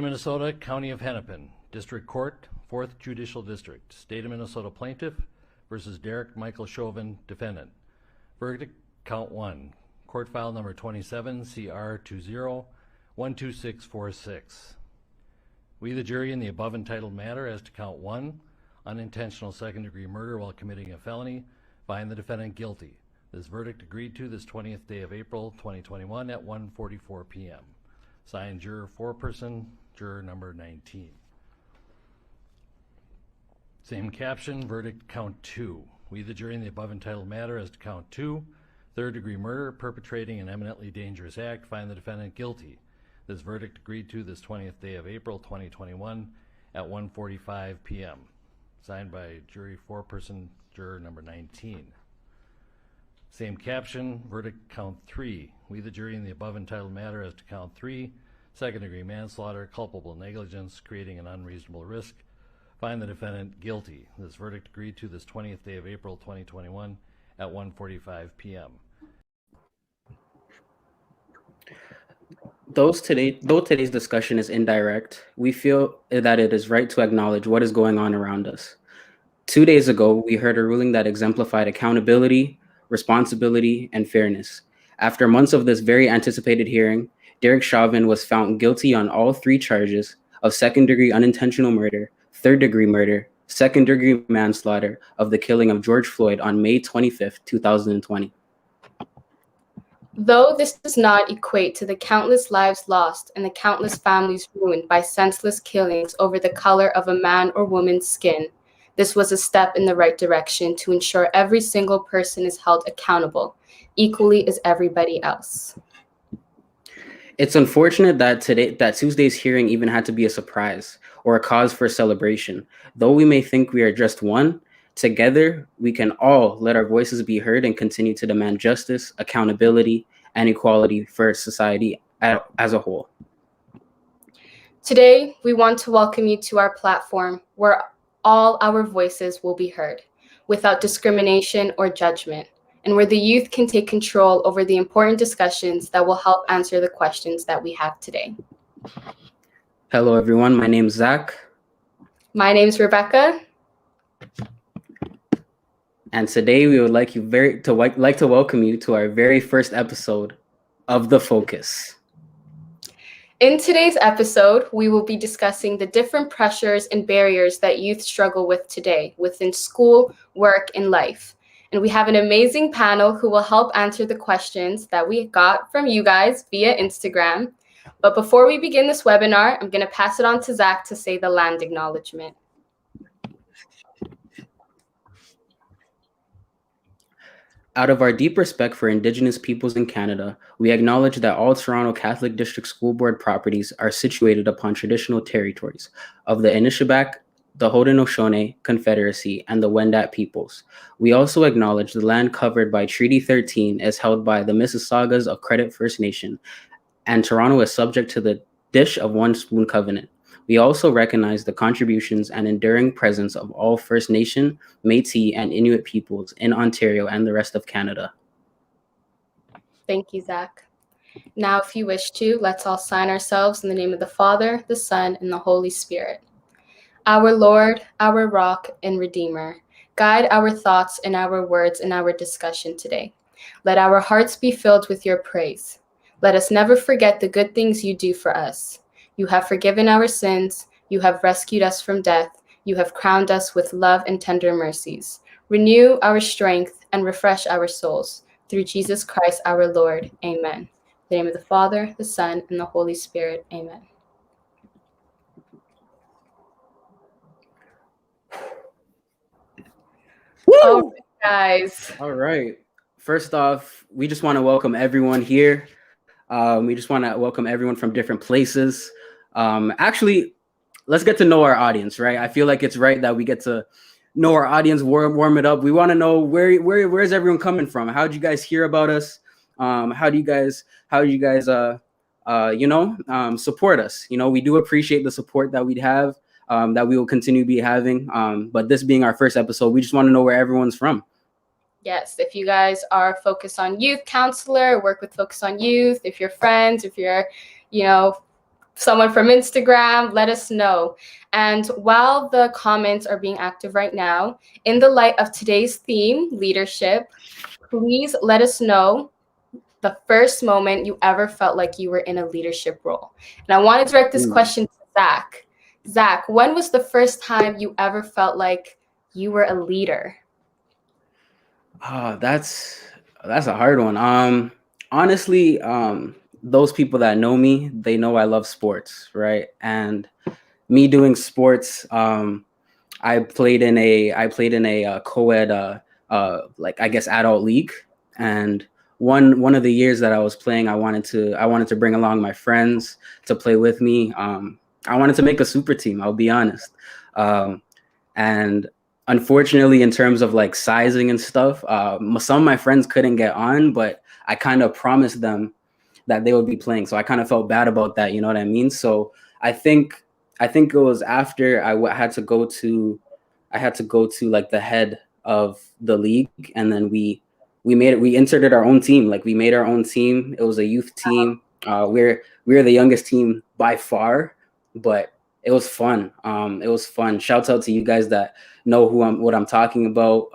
Minnesota, County of Hennepin, District Court, 4th Judicial District, State of Minnesota Plaintiff versus Derek Michael Chauvin, Defendant. Verdict, Count 1, Court File Number 27, CR 20-12646. We, the jury, in the above entitled matter as to Count 1, unintentional second-degree murder while committing a felony, find the defendant guilty. This verdict agreed to this 20th day of April 2021 at 1:44 p.m. Signed, Juror Foreperson, Juror number 19. Same caption, verdict count 2. We, the jury, in the above entitled matter as to count 2, third-degree murder, perpetrating an eminently dangerous act, find the defendant guilty. This verdict agreed to this 20th day of April 2021 at 1:45 p.m. Signed by jury foreperson, juror number 19. Same caption, verdict count 3. We, the jury, in the above entitled matter as to count 3, second-degree manslaughter, culpable negligence, creating an unreasonable risk, find the defendant guilty. This verdict agreed to this 20th day of April 2021 at 1:45 p.m. Though today's discussion is indirect, we feel that it is right to acknowledge what is going on around us. 2 days ago, we heard a ruling that exemplified accountability, responsibility, and fairness. After months of this very anticipated hearing, Derek Chauvin was found guilty on all 3 charges of second-degree unintentional murder, third-degree murder, second-degree manslaughter of the killing of George Floyd on May 25th, 2020. Though this does not equate to the countless lives lost and the countless families ruined by senseless killings over the color of a man or woman's skin, this was a step in the right direction to ensure every single person is held accountable, equally as everybody else. It's unfortunate that Tuesday's hearing even had to be a surprise or a cause for celebration. Though we may think we are just one, together we can all let our voices be heard and continue to demand justice, accountability, and equality for society as a whole. Today, we want to welcome you to our platform where all our voices will be heard without discrimination or judgment, and where the youth can take control over the important discussions that will help answer the questions that we have today. Hello, everyone. My name's Zach. My name's Rebecca. And today we would like to welcome you to our very first episode of The Focus. In today's episode, we will be discussing the different pressures and barriers that youth struggle with today within school, work, and life. And we have an amazing panel who will help answer the questions that we got from you guys via Instagram. But before we begin this webinar, I'm going to pass it on to Zach to say the land acknowledgement. Out of our deep respect for Indigenous peoples in Canada, we acknowledge that all Toronto Catholic District School Board properties are situated upon traditional territories of the Anishinaabe, the Haudenosaunee Confederacy, and the Wendat peoples. We also acknowledge the land covered by Treaty 13 is held by the Mississaugas of Credit First Nation, and Toronto is subject to the Dish of One Spoon Covenant. We also recognize the contributions and enduring presence of all First Nation, Métis, and Inuit peoples in Ontario and the rest of Canada. Thank you, Zach. Now, if you wish to, let's all sign ourselves in the name of the Father, the Son, and the Holy Spirit. Our Lord, our Rock and Redeemer, guide our thoughts and our words in our discussion today. Let our hearts be filled with your praise. Let us never forget the good things you do for us. You have forgiven our sins. You have rescued us from death. You have crowned us with love and tender mercies. Renew our strength and refresh our souls. Through Jesus Christ our Lord. Amen. In the name of the Father, the Son, and the Holy Spirit. Amen. Woo! All right, guys. All right. First off, we just want to welcome everyone here. We just want to welcome everyone from different places. Actually, let's get to know our audience, right? I feel like it's right that we get to know our audience, warm it up. We want to know where is everyone coming from? How did you guys hear about us? How do you guys support us? You know, we do appreciate the support that we'd have, that we will continue to be having. But this being our first episode, we just want to know where everyone's from. Yes, if you guys are Focus on Youth counselor, work with Focus on Youth, if you're friends, if you're, someone from Instagram, let us know. And while the comments are being active right now, in the light of today's theme, leadership, please let us know the first moment you ever felt like you were in a leadership role. And I want to direct this question to Zach. Zach, when was the first time you ever felt like you were a leader? That's a hard one. Honestly, those people that know me, they know I love sports, right? And me doing sports, I played in a co-ed like I guess adult league, and one of the years that I was playing, I wanted to bring along my friends to play with me. I wanted to make a super team, I'll be honest. And unfortunately, in terms of like sizing and stuff, some of my friends couldn't get on, but I kind of promised them that they would be playing. So I kind of felt bad about that. You know what I mean? So I think it was after I had to go to like the head of the league, and then we inserted our own team. Like we made our own team. It was a youth team. We're the youngest team by far, but it was fun. It was fun. Shouts out to you guys that know what I'm talking about.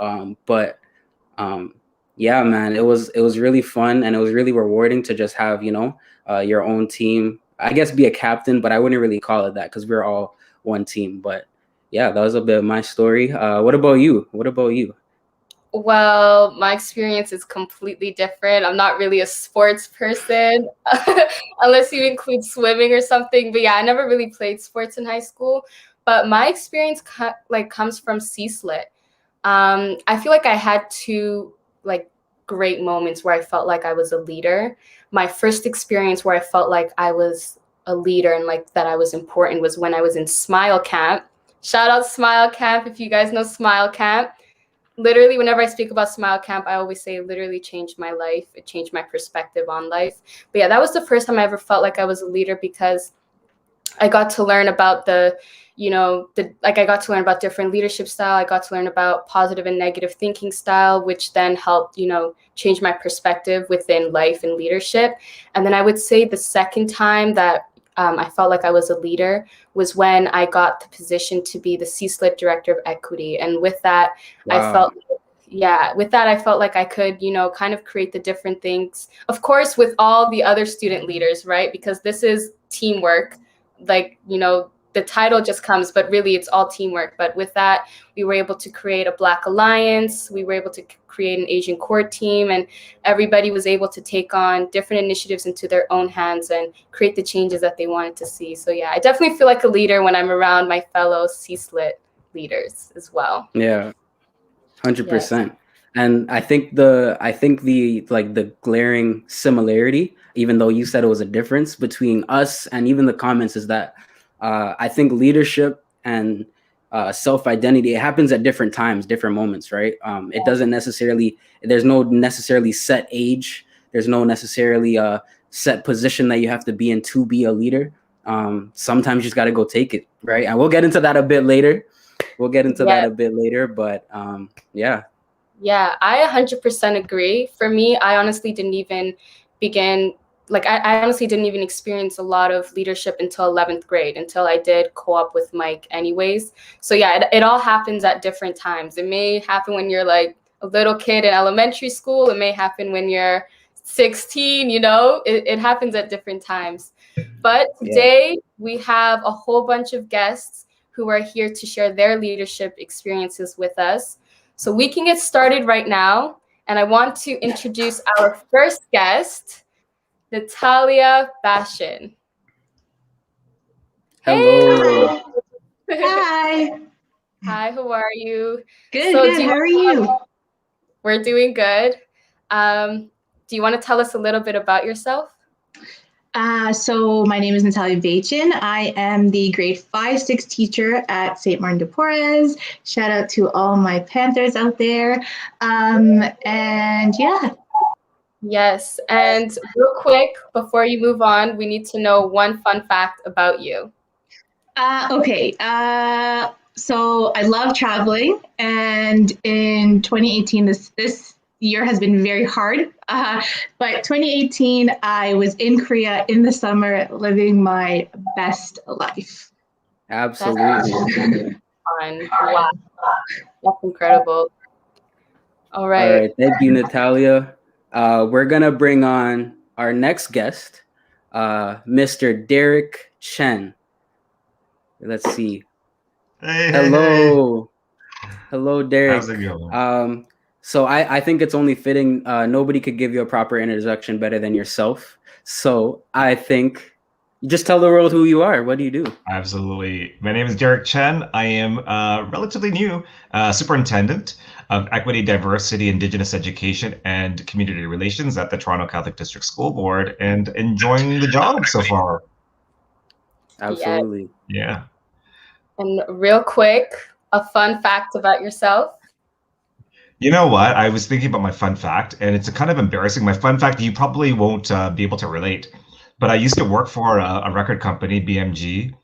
Yeah, man, it was really fun, and it was really rewarding to just have, your own team. I guess be a captain, but I wouldn't really call it that because we're all one team. But yeah, that was a bit of my story. What about you? Well, my experience is completely different. I'm not really a sports person, unless you include swimming or something. But yeah, I never really played sports in high school. But my experience comes from CSLIT. I feel like I had two great moments where I felt like I was a leader. My first experience where I felt like I was a leader and like that I was important was when I was in Smile Camp. Shout out Smile Camp if you guys know Smile Camp. Literally, whenever I speak about Smile Camp, I always say it literally changed my life. It changed my perspective on life. But yeah, that was the first time I ever felt like I was a leader, because I got to learn about I got to learn about different leadership style. I got to learn about positive and negative thinking style, which then helped, change my perspective within life and leadership. And then I would say the second time that I felt like I was a leader was when I got the position to be the CSLIT Director of Equity. And with that, Wow. I felt like I could, kind of create the different things, of course, with all the other student leaders, right? Because this is teamwork. The title just comes, but really it's all teamwork. But with that, we were able to create a Black Alliance. We were able to create an Asian core team, and everybody was able to take on different initiatives into their own hands and create the changes that they wanted to see. So yeah, I definitely feel like a leader when I'm around my fellow CSLIT leaders as well. Yeah, 100%. Yes. And I think the glaring similarity, even though you said it was a difference between us and even the comments, is that I think leadership and self-identity, it happens at different times, different moments, right? It doesn't necessarily, there's no necessarily set age. There's no necessarily set position that you have to be in to be a leader. Sometimes you just got to go take it, right? And we'll get into that a bit later. But yeah. Yeah, I 100% agree. For me, I honestly didn't even begin, I honestly didn't even experience a lot of leadership until 11th grade, until I did co-op with Mike anyways. So yeah, it all happens at different times. It may happen when you're like a little kid in elementary school. It may happen when you're 16, it happens at different times. But today we have a whole bunch of guests who are here to share their leadership experiences with us. So we can get started right now. And I want to introduce our first guest, Natalia Bashin. Hello. Hey. Hi. Hi, how are you? Good, good. How are you? We're doing good. Do you want to tell us a little bit about yourself? So my name is Natalia Bachin. I am the grade 5-6 teacher at St. Martin de Porres. Shout out to all my Panthers out there. And yeah. Yes. And real quick, before you move on, we need to know one fun fact about you. Okay. So I love traveling. And in 2018, this year has been very hard. But 2018, I was in Korea in the summer living my best life. Absolutely. Fun. Wow. That's incredible. All All right. right. Thank you, Natalia. We're going to bring on our next guest, Mr. Derek Chen. Let's see. Hey, Hello. Hello, Derek. How's it going? So I think it's only fitting. Nobody could give you a proper introduction better than yourself. So I think you just tell the world who you are. What do you do? Absolutely. My name is Derek Chen. I am relatively new superintendent of equity, diversity, indigenous education, and community relations at the Toronto Catholic District School Board, and enjoying the job so far. Absolutely. Yeah. And real quick, a fun fact about yourself. You know what? I was thinking about my fun fact, and it's kind of embarrassing. My fun fact, you probably won't be able to relate, but I used to work for a record company, BMG,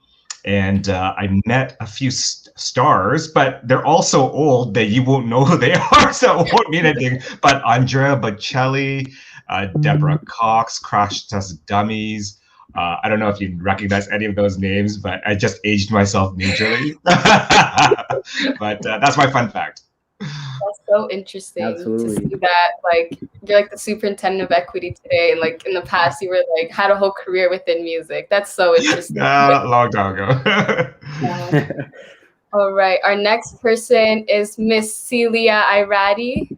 and I met a few stars, but they're all so old that you won't know who they are, so it won't mean anything. But Andrea Bocelli, Deborah Cox, Crash Test Dummies. I don't know if you recognize any of those names, but I just aged myself majorly. But that's my fun fact. That's so interesting Absolutely. to see that, like, you're like the superintendent of equity today, and like in the past you were like had a whole career within music. That's so interesting. Long time ago. Yeah. All right, our next person is Miss Celia Iradi.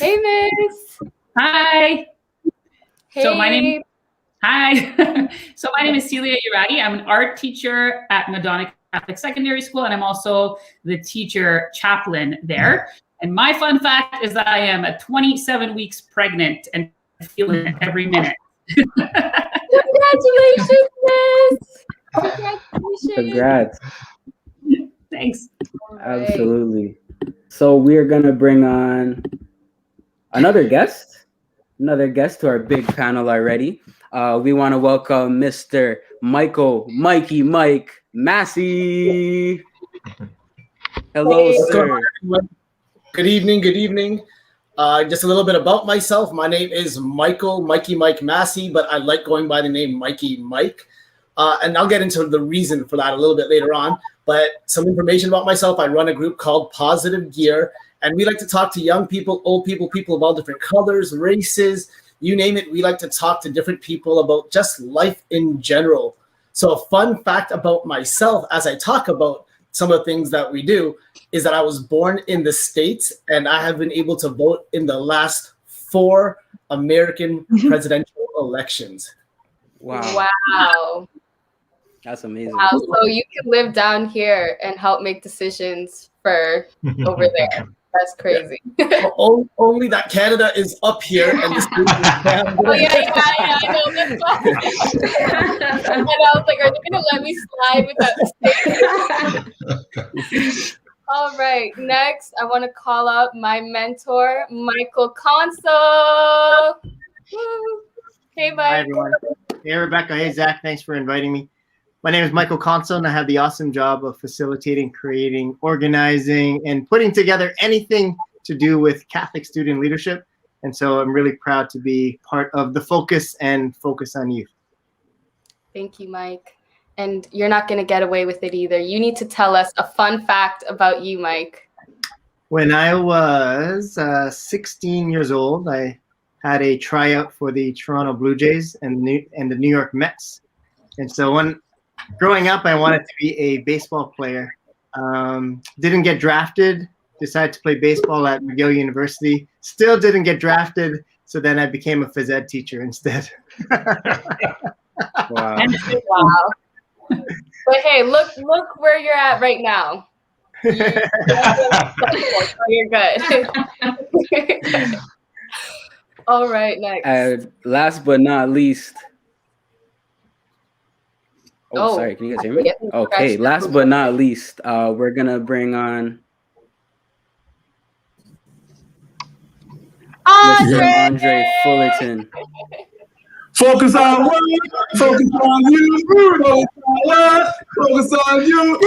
Hey, Miss. Hi. Hey. So my name is Celia Iradi. I'm an art teacher at Madonna Catholic Secondary School, and I'm also the teacher chaplain there. And my fun fact is that I am 27 weeks pregnant and feeling it every minute. Congratulations, Miss. Congratulations. Congrats. Thanks. All right. Absolutely. So we're going to bring on another guest to our big panel already. We want to welcome Mr. Mikey Mike Macsi. Hello, Hey. sir. Good evening. Just a little bit about myself. My name is Mikey Mike Macsi, but I like going by the name Mikey Mike. And I'll get into the reason for that a little bit later on. But some information about myself. I run a group called Positive Gear, and we like to talk to young people, old people, people of all different colors, races, you name it. We like to talk to different people about just life in general. So a fun fact about myself as I talk about some of the things that we do is that I was born in the States, and I have been able to vote in the last 4 American presidential elections. Wow. Wow. That's amazing. Wow. So you can live down here and help make decisions for over there. That's crazy. Only that Canada is up here and the States is down there. Oh yeah, I know. That's why. And I was like, are they gonna let me slide with that mistake? All right. Next, I want to call up my mentor, Michael Conso. Woo. Hey, Mike. Hi, everyone. Hey, Rebecca. Hey, Zach. Thanks for inviting me. My name is Michael Conso, and I have the awesome job of facilitating, creating, organizing, and putting together anything to do with Catholic student leadership. And so I'm really proud to be part of the Focus and Focus on Youth. Thank you, Mike. And you're not going to get away with it either. You need to tell us a fun fact about you, Mike. When I was 16 years old, I had a tryout for the Toronto Blue Jays and the New York Mets. And so growing up, I wanted to be a baseball player. Didn't get drafted, decided to play baseball at McGill University. Still didn't get drafted, so then I became a phys ed teacher instead. Wow. Wow. But hey, look where you're at right now. You're good. All right, next. Last but not least. Oh, sorry. Can you guys hear me? Okay. Last but not least, we're gonna bring on Mr. Andre Fullerton. Focus on what? Focus on you. Focus on what? Focus on you.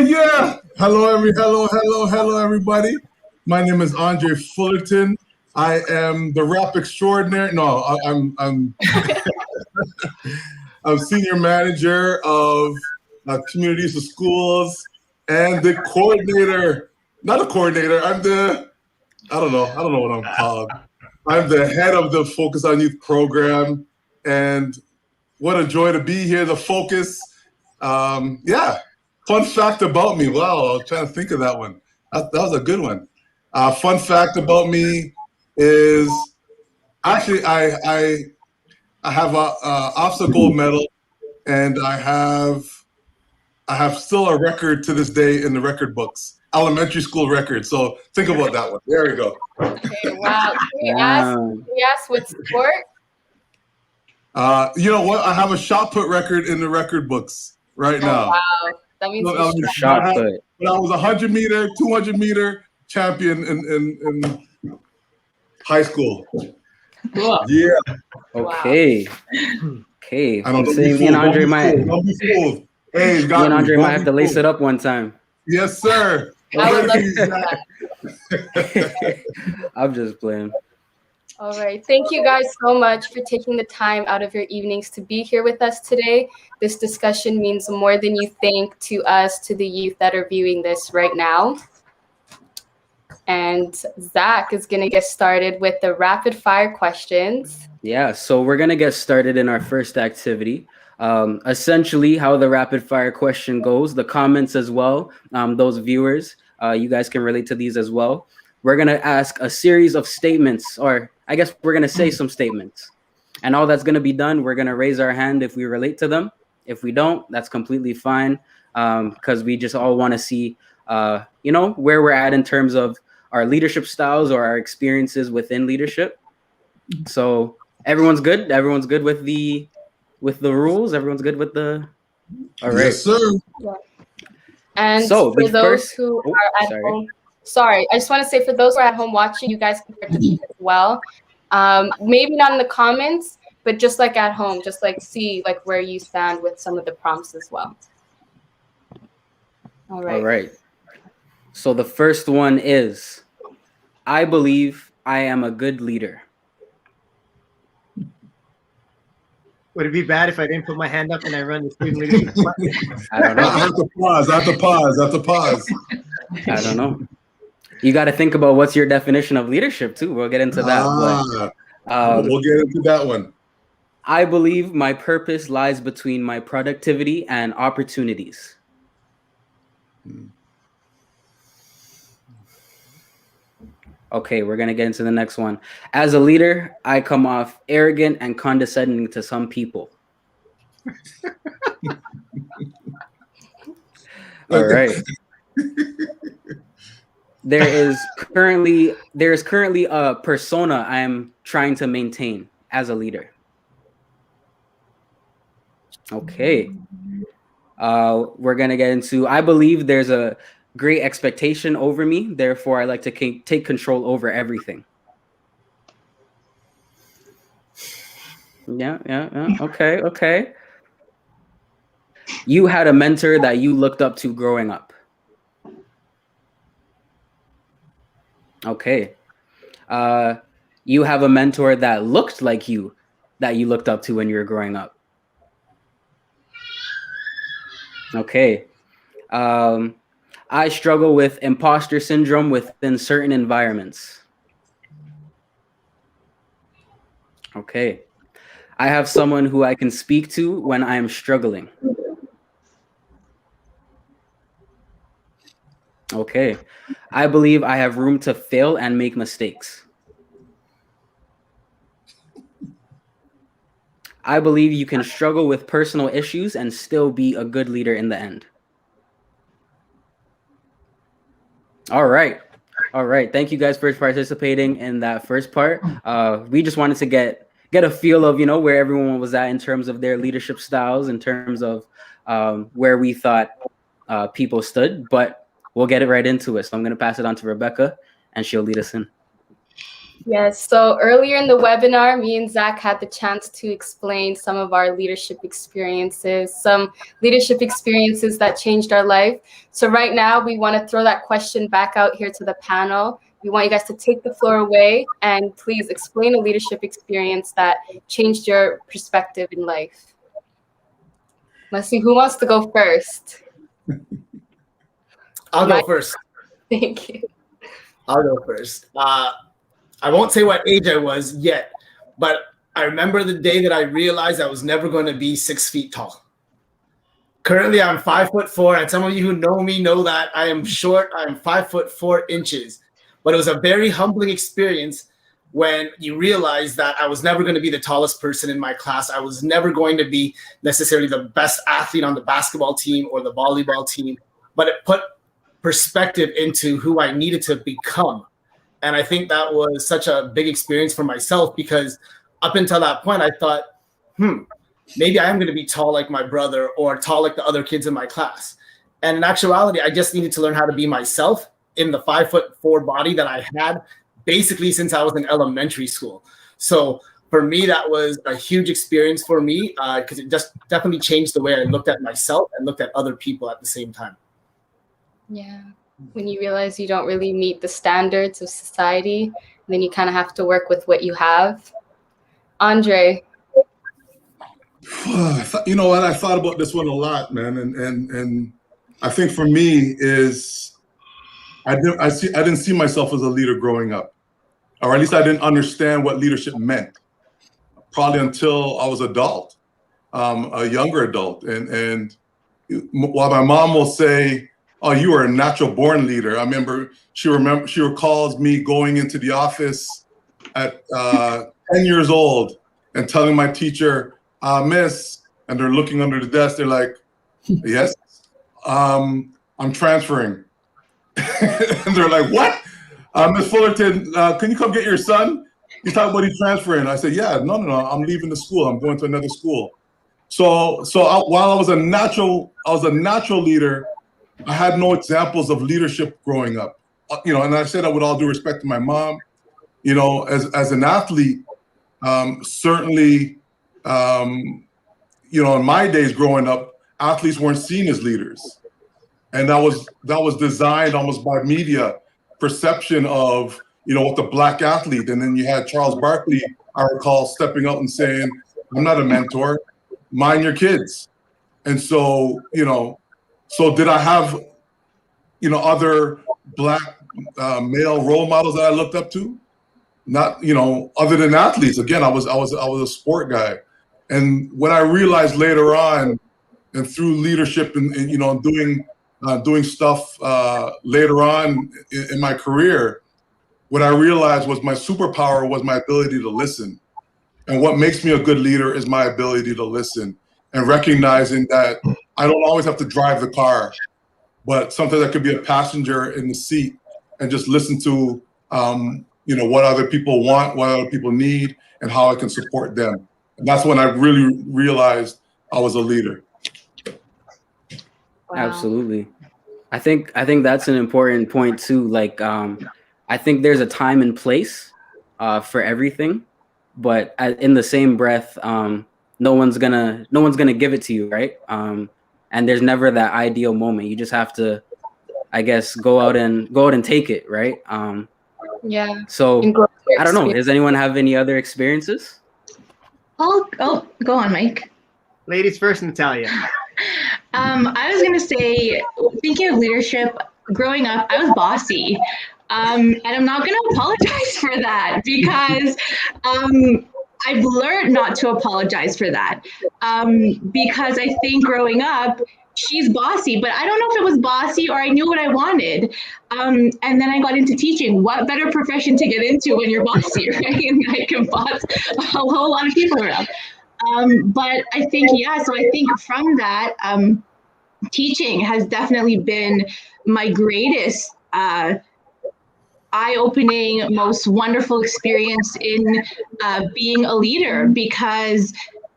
Yeah. Hello, everybody. My name is Andre Fullerton. I am the rap extraordinaire. No, I'm I'm senior manager of communities of schools and the coordinator. Not a coordinator. I don't know what I'm called. I'm the head of the Focus on Youth program, and what a joy to be here. The Focus, yeah. Fun fact about me. Wow, I was trying to think of that one. That was a good one. Fun fact about me is actually I have a OFSA gold medal, and I have still a record to this day in the record books, elementary school record. So think about that one. There we go. Okay, wow. Can we ask what sport? You know what? I have a shot put record in the record books right now. Wow. That means I was a 100 meter, 200 meter champion in high school. Cool. Yeah. Okay. Okay. I don't know. Me and Andre might. Don't be fooled. Hey, Me and Andre might have to lace it up one time. Yes, sir. I would love to do that. I'm just playing. All right. Thank you guys so much for taking the time out of your evenings to be here with us today. This discussion means more than you think to us, to the youth that are viewing this right now. And Zach is going to get started with the rapid fire questions. Yeah, so we're going to get started in our first activity. Essentially, how the rapid fire question goes, the comments as well, those viewers, you guys can relate to these as well. We're going to ask a series of statements, or I guess we're going to say some statements. And all that's going to be done, we're going to raise our hand if we relate to them. If we don't, that's completely fine, because we just all want to see, where we're at in terms of our leadership styles or our experiences within leadership. So everyone's good? Everyone's good with the rules? Everyone's good with the... All right. Yes, sir. Yeah. And so for those who are at home... Sorry, I just want to say for those who are at home watching, you guys can participate as well. Maybe not in the comments, but just like at home, just like see like where you stand with some of the prompts as well. All right. All right. So the first one is, I believe I am a good leader. Would it be bad if I didn't put my hand up and I run the student leadership? I don't know. I have to pause. I don't know. You got to think about what's your definition of leadership too. We'll get into that. We'll get into that one. I believe my purpose lies between my productivity and opportunities. Okay, we're going to get into the next one. As a leader, I come off arrogant and condescending to some people. All right. There is currently a persona I am trying to maintain as a leader. Okay. We're going to get into, I believe there's a great expectation over me. Therefore, I like to take control over everything. Yeah. Okay. You had a mentor that you looked up to growing up. Okay. You have a mentor that looked like you, that you looked up to when you were growing up. Okay. I struggle with imposter syndrome within certain environments. Okay. I have someone who I can speak to when I am struggling. Okay. I believe I have room to fail and make mistakes. I believe you can struggle with personal issues and still be a good leader in the end. All right. Thank you guys for participating in that first part. We just wanted to get a feel of, where everyone was at in terms of their leadership styles, in terms of where we thought people stood, but we'll get it right into it. So I'm going to pass it on to Rebecca and she'll lead us in. Yes, so earlier in the webinar, me and Zach had the chance to explain some of our leadership experiences, some leadership experiences that changed our life. So right now, we want to throw that question back out here to the panel. We want you guys to take the floor away and please explain a leadership experience that changed your perspective in life. Let's see, who wants to go first? I'll go first. Thank you. I'll go first. I won't say what age I was yet, but I remember the day that I realized I was never going to be 6 feet tall. Currently, I'm 5'4", and some of you who know me know that I am short. I'm 5'4". But it was a very humbling experience when you realize that I was never going to be the tallest person in my class. I was never going to be necessarily the best athlete on the basketball team or the volleyball team, but it put perspective into who I needed to become. And I think that was such a big experience for myself, because up until that point, I thought, maybe I am going to be tall like my brother or tall like the other kids in my class. And in actuality, I just needed to learn how to be myself in the 5'4" body that I had basically since I was in elementary school. So for me, that was a huge experience for me because it just definitely changed the way I looked at myself and looked at other people at the same time. Yeah. When you realize you don't really meet the standards of society, then you kind of have to work with what you have. Andre. You know what? I thought about this one a lot, man, and I think for me is I didn't see myself as a leader growing up, or at least I didn't understand what leadership meant. Probably until I was adult, a younger adult, and while my mom will say, "Oh, you are a natural born leader." I remember she recalls me going into the office at 10 years old and telling my teacher, "Miss," and they're looking under the desk. They're like, "Yes, I'm transferring." And they're like, "What? Miss Fullerton, can you come get your son? He's talking about he's transferring." I said, "Yeah, no, I'm leaving the school. I'm going to another school." So while I was a natural leader, I had no examples of leadership growing up, and I say that with all due respect to my mom. As an athlete, certainly, in my days growing up, athletes weren't seen as leaders, and that was designed almost by media perception of what the black athlete. And then you had Charles Barkley, I recall, stepping out and saying, "I'm not a mentor, mind your kids." And so, so did I have, other black male role models that I looked up to? Not, other than athletes. Again, I was a sport guy. And when I realized later on, and through leadership and doing stuff later on in my career, what I realized was my superpower was my ability to listen. And what makes me a good leader is my ability to listen and recognizing that I don't always have to drive the car, but sometimes I could be a passenger in the seat and just listen to, what other people want, what other people need, and how I can support them. And that's when I really realized I was a leader. Wow. Absolutely. I think that's an important point too. Like, I think there's a time and place for everything, but in the same breath, no one's gonna give it to you, right? And there's never that ideal moment. You just have to, I guess, go out and take it, right? Yeah. So I don't know. Does anyone have any other experiences? Oh, go on, Mike. Ladies first, Natalia. I was going to say, thinking of leadership, growing up, I was bossy. And I'm not going to apologize for that because I've learned not to apologize for that. Because I think growing up, she's bossy, but I don't know if it was bossy or I knew what I wanted. And then I got into teaching. What better profession to get into when you're bossy, right? And I can boss a whole lot of people around. But I think, so I think from that, teaching has definitely been my greatest eye-opening, most wonderful experience in being a leader because,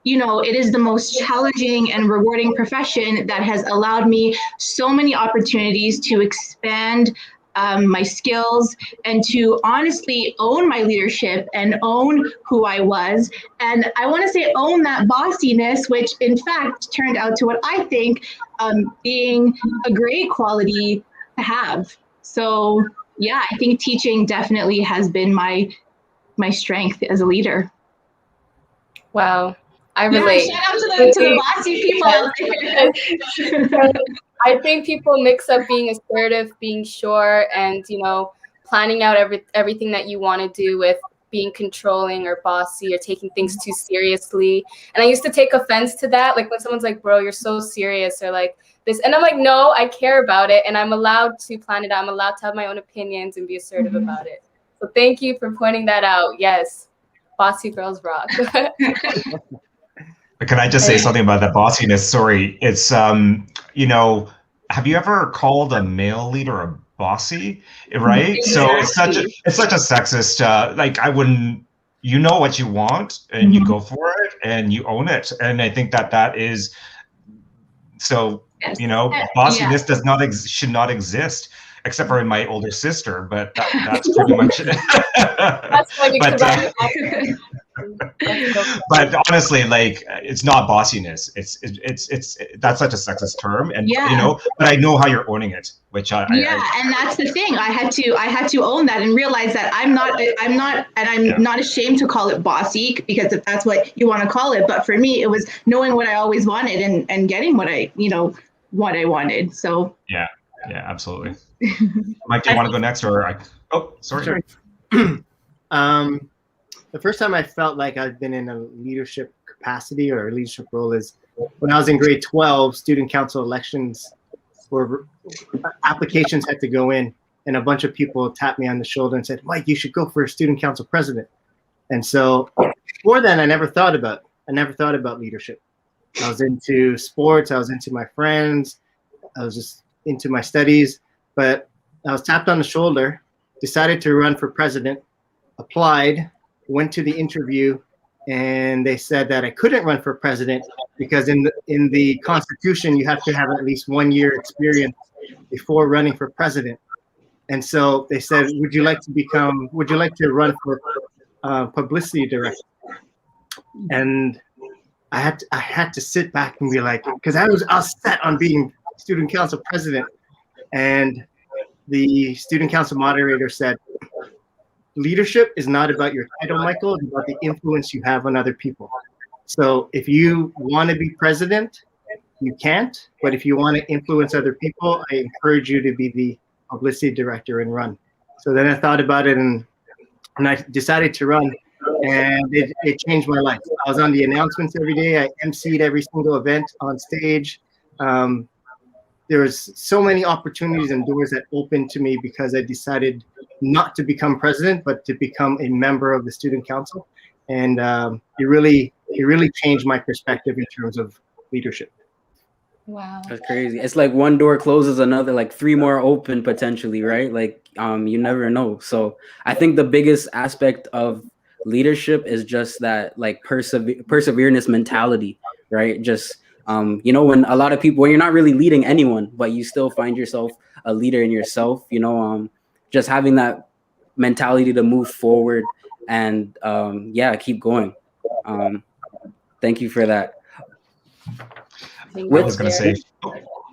it is the most challenging and rewarding profession that has allowed me so many opportunities to expand my skills, and to honestly own my leadership and own who I was. And I want to say own that bossiness, which in fact turned out to what I think being a great quality to have. So yeah, I think teaching definitely has been my strength as a leader. Wow, I relate. Yeah, shout out to the bossy people out there. I think people mix up being assertive, being sure, and planning out everything that you want to do with being controlling or bossy or taking things too seriously. And I used to take offense to that, like when someone's like, "Bro, you're so serious," or like this, and I'm like, "No, I care about it, and I'm allowed to plan it out. I'm allowed to have my own opinions and be assertive about it." So thank you for pointing that out. Yes, bossy girls rock. Can I just say something about that bossiness? Sorry, it's have you ever called a male leader a bossy? Right? Exactly. So it's such a sexist. Like I wouldn't. You know what you want, and you go for it, and you own it. And I think that is so. Yes. Bossiness should not exist, except for in my older sister. But that's pretty much it. That's funny. But honestly, like it's not bossiness. It's that's such a sexist term, and but I know how you're owning it, which and that's the thing. I had to own that and realize that I'm not ashamed to call it bossy, because if that's what you want to call it. But for me, it was knowing what I always wanted and getting what I wanted. So yeah, absolutely. Mike, do you want to go next, or sorry. The first time I felt like I've been in a leadership capacity or a leadership role is when I was in grade 12. Student council elections, where applications had to go in, and a bunch of people tapped me on the shoulder and said, "Mike, you should go for a student council president." And so before then, I never thought about leadership. I was into sports, I was into my friends, I was just into my studies, but I was tapped on the shoulder, decided to run for president, applied, went to the interview, and they said that I couldn't run for president because in the Constitution, you have to have at least 1 year experience before running for president. And so they said, would you like to run for publicity director? And I had to sit back and be like, because I was set on being student council president. And the student council moderator said, leadership is not about your title, Michael, it's about the influence you have on other people. So if you want to be president, you can't, but if you want to influence other people, I encourage you to be the publicity director and run. So then I thought about it and I decided to run, and it changed my life. I was on the announcements every day. I emceed every single event on stage. There was so many opportunities and doors that opened to me because I decided not to become president, but to become a member of the student council. And it really changed my perspective in terms of leadership. Wow. That's crazy. It's like one door closes, another, like 3 more open potentially, right? Like you never know. So I think the biggest aspect of leadership is just that like perseverance mentality, right? Just when a lot of people, when you're not really leading anyone, but you still find yourself a leader in yourself, just having that mentality to move forward and keep going. Thank you for that. I was going to say,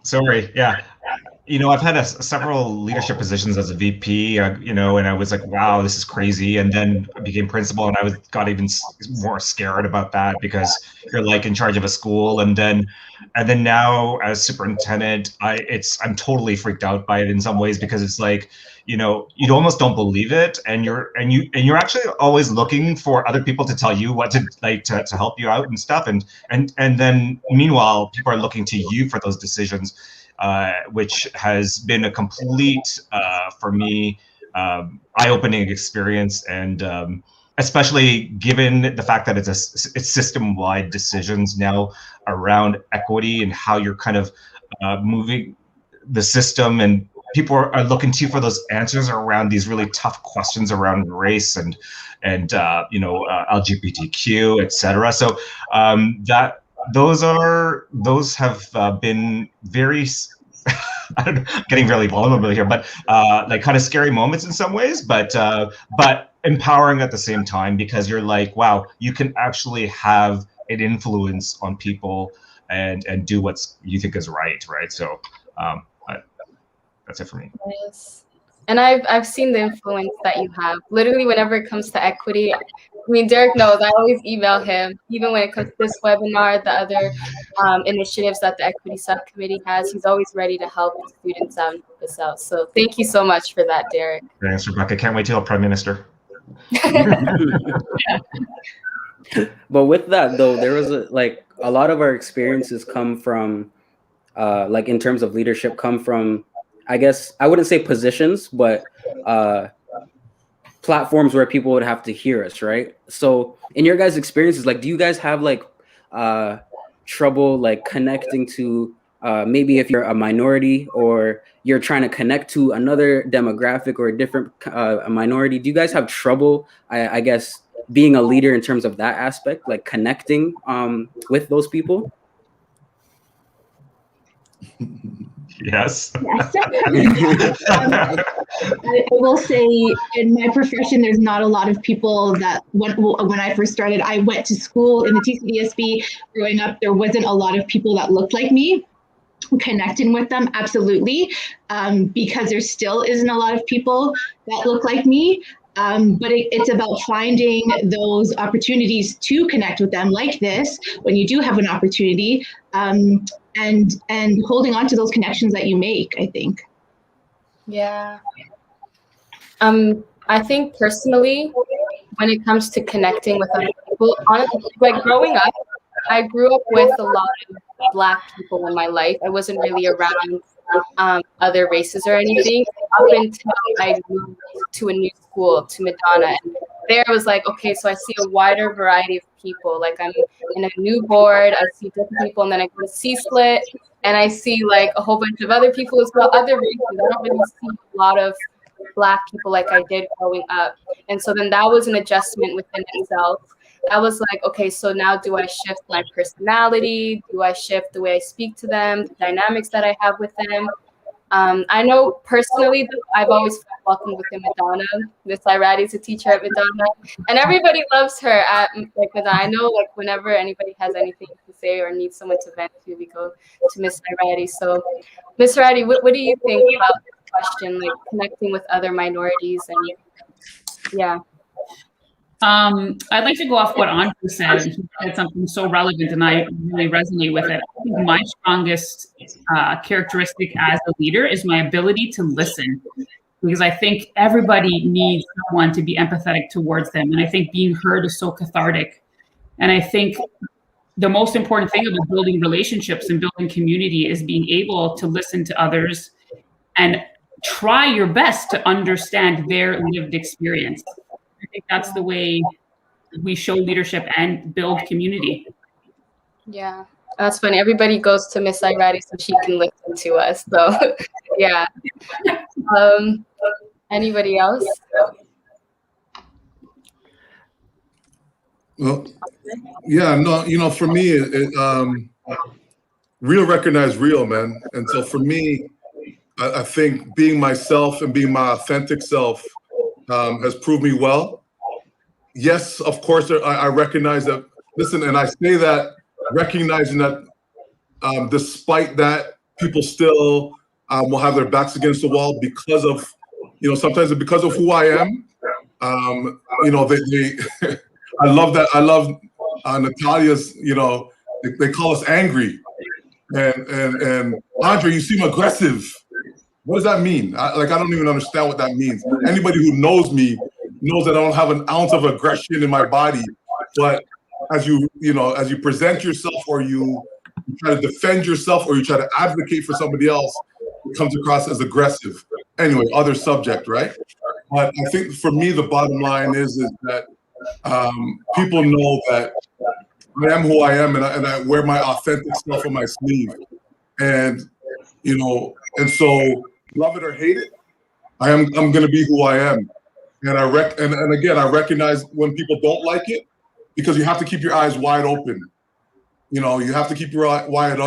sorry. Yeah. I've had several leadership positions as a VP, and I was like, wow, this is crazy. And then I became principal, and I got even more scared about that because you're like in charge of a school. And then now as superintendent, I'm totally freaked out by it in some ways because it's like, you almost don't believe it. And you're actually always looking for other people to tell you what to like to help you out and stuff. And then meanwhile, people are looking to you for those decisions. Which has been a complete, for me, eye-opening experience, and especially given the fact that it's system-wide decisions now around equity and how you're kind of moving the system, and people are looking to you for those answers around these really tough questions around race and LGBTQ, etc. So those have been very I don't know, getting really vulnerable here, but like kind of scary moments in some ways, but empowering at the same time, because you're like, wow, you can actually have an influence on people and do what you think is right. So that's it for me. Yes. And I've seen the influence that you have. Literally, whenever it comes to equity, I mean, Derek knows I always email him. Even when it comes to this webinar, the other initiatives that the equity subcommittee has, he's always ready to help the students out and help us out. So thank you so much for that, Derek. Thanks, Rebecca. Can't wait to help Prime Minister. But with that though, there was a lot of our experiences come from like in terms of leadership come from, I guess I wouldn't say positions, but platforms where people would have to hear us, right? So in your guys' experiences, like, do you guys have like trouble like connecting to maybe if you're a minority or you're trying to connect to another demographic or a different minority? Do you guys have trouble, I guess, being a leader in terms of that aspect, like connecting with those people? Yes. I will say in my profession, there's not a lot of people that when I first started, I went to school in the TCDSB. Growing up, there wasn't a lot of people that looked like me. Connecting with them, absolutely, because there still isn't a lot of people that look like me. But it's about finding those opportunities to connect with them like this when you do have an opportunity, and holding on to those connections that you make, I think. Yeah. I think personally, when it comes to connecting with other people, honestly, like growing up, I grew up with a lot of Black people in my life. I wasn't really around other races or anything up until I moved to a new school, to Madonna. And there was like, okay, so I see a wider variety of people. Like I'm in a new board, I see different people, and then I go to C-Split, and I see like a whole bunch of other people as well, other races. I don't really see a lot of Black people like I did growing up. And so then that was an adjustment within itself. I was like, okay, so now do I shift my personality? Do I shift the way I speak to them, the dynamics that I have with them? I know personally that I've always felt welcome within Madonna. Miss Iradi is a teacher at Madonna, and everybody loves her at like Madonna. I know like whenever anybody has anything to say or needs someone to vent to, we go to Miss Iradi. So Miss Iradi, what do you think about this question, like connecting with other minorities? And yeah. I'd like to go off what Andrew said. He said something so relevant, and I really resonate with it. I think my strongest characteristic as a leader is my ability to listen, because I think everybody needs someone to be empathetic towards them. And I think being heard is so cathartic. And I think the most important thing about building relationships and building community is being able to listen to others and try your best to understand their lived experience. I think that's the way we show leadership and build community. Yeah, that's funny. Everybody goes to Miss Iradi so she can listen to us. So, yeah. Anybody else? Well, yeah, no, for me, real recognize real, man. And so for me, I think being myself and being my authentic self has proved me well. Yes, of course, I recognize that. Listen, and I say that recognizing that despite that, people still will have their backs against the wall because of, sometimes because of who I am. They I love that. I love Natalia's, they call us angry. And Andre, you seem aggressive. What does that mean? I don't even understand what that means. Anybody who knows me knows that I don't have an ounce of aggression in my body. But as you present yourself, or you try to defend yourself, or you try to advocate for somebody else, it comes across as aggressive. Anyway, other subject, right? But I think for me, the bottom line is that people know that I am who I am, and I wear my authentic self on my sleeve. And so love it or hate it, I'm going to be who I am. And and again, I recognize when people don't like it, because you have to keep your eyes wide open. You have to keep your eyes wide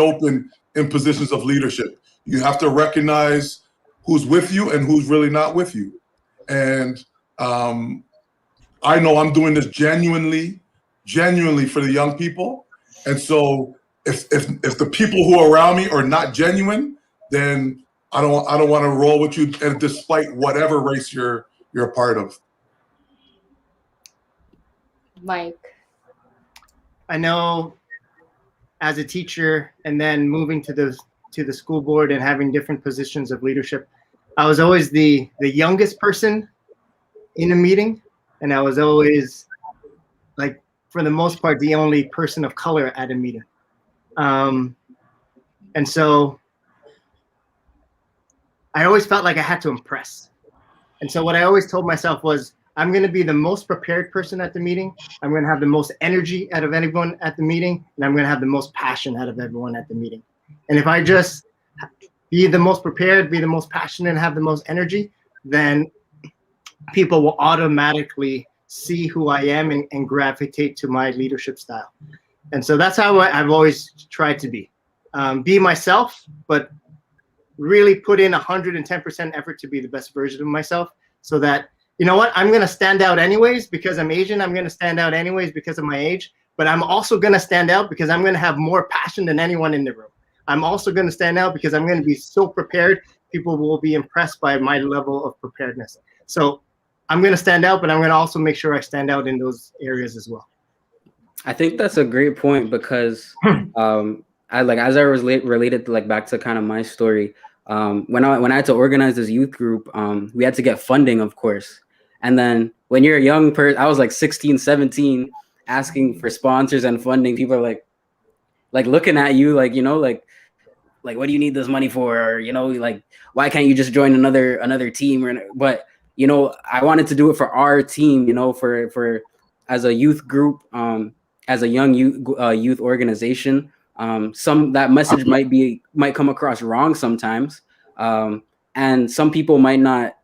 open in positions of leadership. You have to recognize who's with you and who's really not with you. And I know I'm doing this genuinely for the young people. And so if the people who are around me are not genuine, then I don't want to roll with you, and despite whatever race you're a part of. Mike. I know as a teacher and then moving to the school board and having different positions of leadership, I was always the youngest person in a meeting, and I was always, like, for the most part, the only person of color at a meeting. And so I always felt like I had to impress. And so what I always told myself was, I'm going to be the most prepared person at the meeting. I'm going to have the most energy out of anyone at the meeting, and I'm going to have the most passion out of everyone at the meeting. And if I just be the most prepared, be the most passionate, and have the most energy, then people will automatically see who I am and gravitate to my leadership style. And so that's how I've always tried to be myself, but really put in 110% effort to be the best version of myself, so that, you know what, I'm going to stand out anyways because I'm Asian. I'm going to stand out anyways because of my age, but I'm also going to stand out because I'm going to have more passion than anyone in the room. I'm also going to stand out because I'm going to be so prepared. People will be impressed by my level of preparedness. So I'm going to stand out, but I'm going to also make sure I stand out in those areas as well. I think that's a great point, because as I was related to, like, back to kind of my story, when I had to organize this youth group, we had to get funding, of course. And then when you're a young person, I was like 16, 17, asking for sponsors and funding. People are like looking at you like, you know, like what do you need this money for? Or, you know, like, why can't you just join another team? But, you know, I wanted to do it for our team, you know, for as a youth group, as a young youth organization. That message might come across wrong sometimes, and some people might not,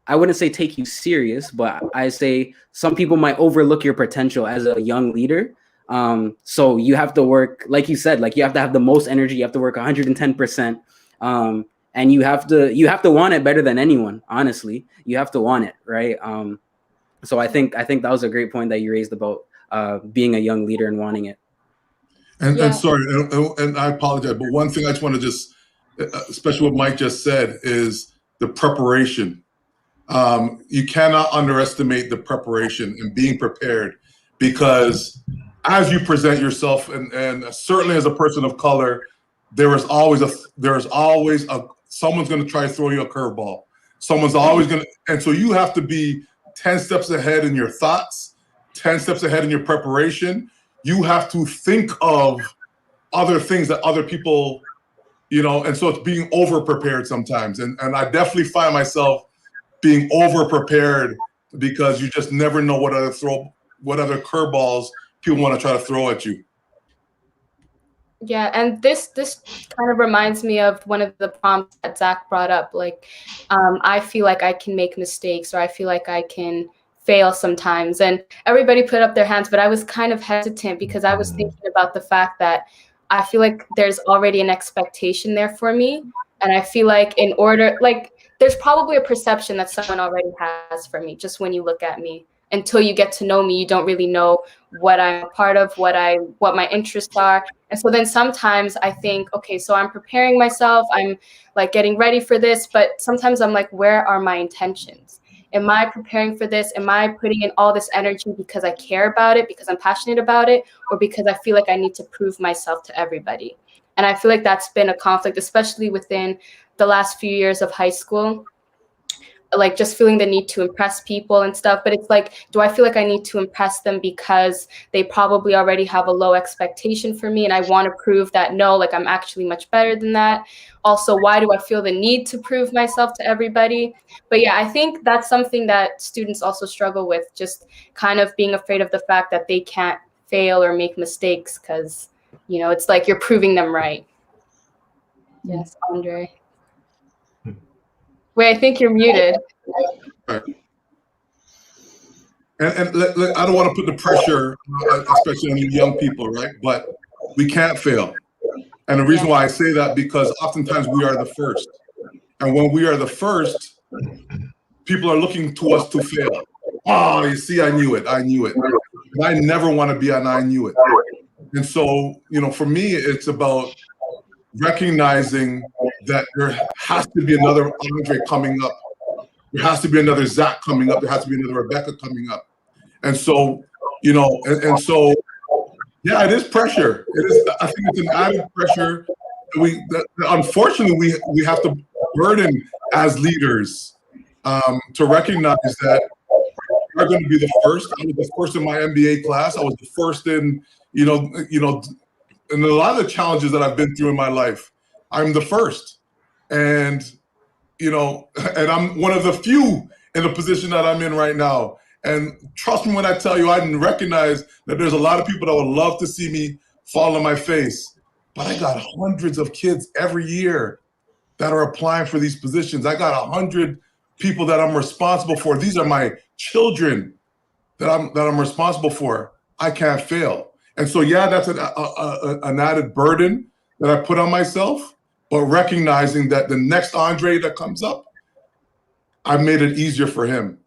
I wouldn't say take you serious, but I say some people might overlook your potential as a young leader. So you have to work, like you said, like, you have to have the most energy. You have to work 110%, and you have to want it better than anyone. Honestly, you have to want it, right? So I think that was a great point that you raised about being a young leader and wanting it. And sorry, and I apologize, but one thing I just want to especially what Mike just said, is the preparation. You cannot underestimate the preparation and being prepared, because as you present yourself, and certainly as a person of color, there's always someone's going to try to throw you a curveball. Someone's always going to, and so you have to be 10 steps ahead in your thoughts, 10 steps ahead in your preparation. You have to think of other things that other people, you know, and so it's being over prepared sometimes. And I definitely find myself being over prepared, because you just never know what other curveballs people want to try to throw at you. Yeah, and this kind of reminds me of one of the prompts that Zach brought up. Like, I feel like I can make mistakes, or I feel like I can fail sometimes. And everybody put up their hands, but I was kind of hesitant, because I was thinking about the fact that I feel like there's already an expectation there for me. And I feel like there's probably a perception that someone already has for me, just when you look at me. Until you get to know me, you don't really know what I'm a part of, what my interests are. And so then sometimes I think, okay, so I'm preparing myself, I'm like getting ready for this, but sometimes I'm like, where are my intentions? Am I preparing for this? Am I putting in all this energy because I care about it, because I'm passionate about it, or because I feel like I need to prove myself to everybody? And I feel like that's been a conflict, especially within the last few years of high school. Like, just feeling the need to impress people and stuff. But it's like, do I feel like I need to impress them because they probably already have a low expectation for me, and I want to prove that, no, like, I'm actually much better than that? Also, why do I feel the need to prove myself to everybody? But yeah, I think that's something that students also struggle with, just kind of being afraid of the fact that they can't fail or make mistakes, because, you know, it's like you're proving them right. Yes, Andre. Wait, I think you're muted. Right. And I don't want to put the pressure, especially on you young people, right? But we can't fail. And the reason why I say that, because oftentimes we are the first. And when we are the first, people are looking to us to fail. Oh, you see, I knew it. And I never want to be an I knew it. And so, for me, it's about recognizing that there has to be another Andre coming up. There has to be another Zach coming up. There has to be another Rebecca coming up. And so, so, yeah, it is pressure. It is. I think it's an added pressure. Unfortunately, we have to burden as leaders to recognize that we're going to be the first. I was the first in my MBA class. I was the first in, and a lot of the challenges that I've been through in my life, I'm the first. And, and I'm one of the few in the position that I'm in right now. And trust me when I tell you, I recognize that there's a lot of people that would love to see me fall on my face. But I got hundreds of kids every year that are applying for these positions. I got 100 people that I'm responsible for. These are my children that I'm responsible for. I can't fail. And so, yeah, that's an added burden that I put on myself, but recognizing that the next Andre that comes up, I made it easier for him.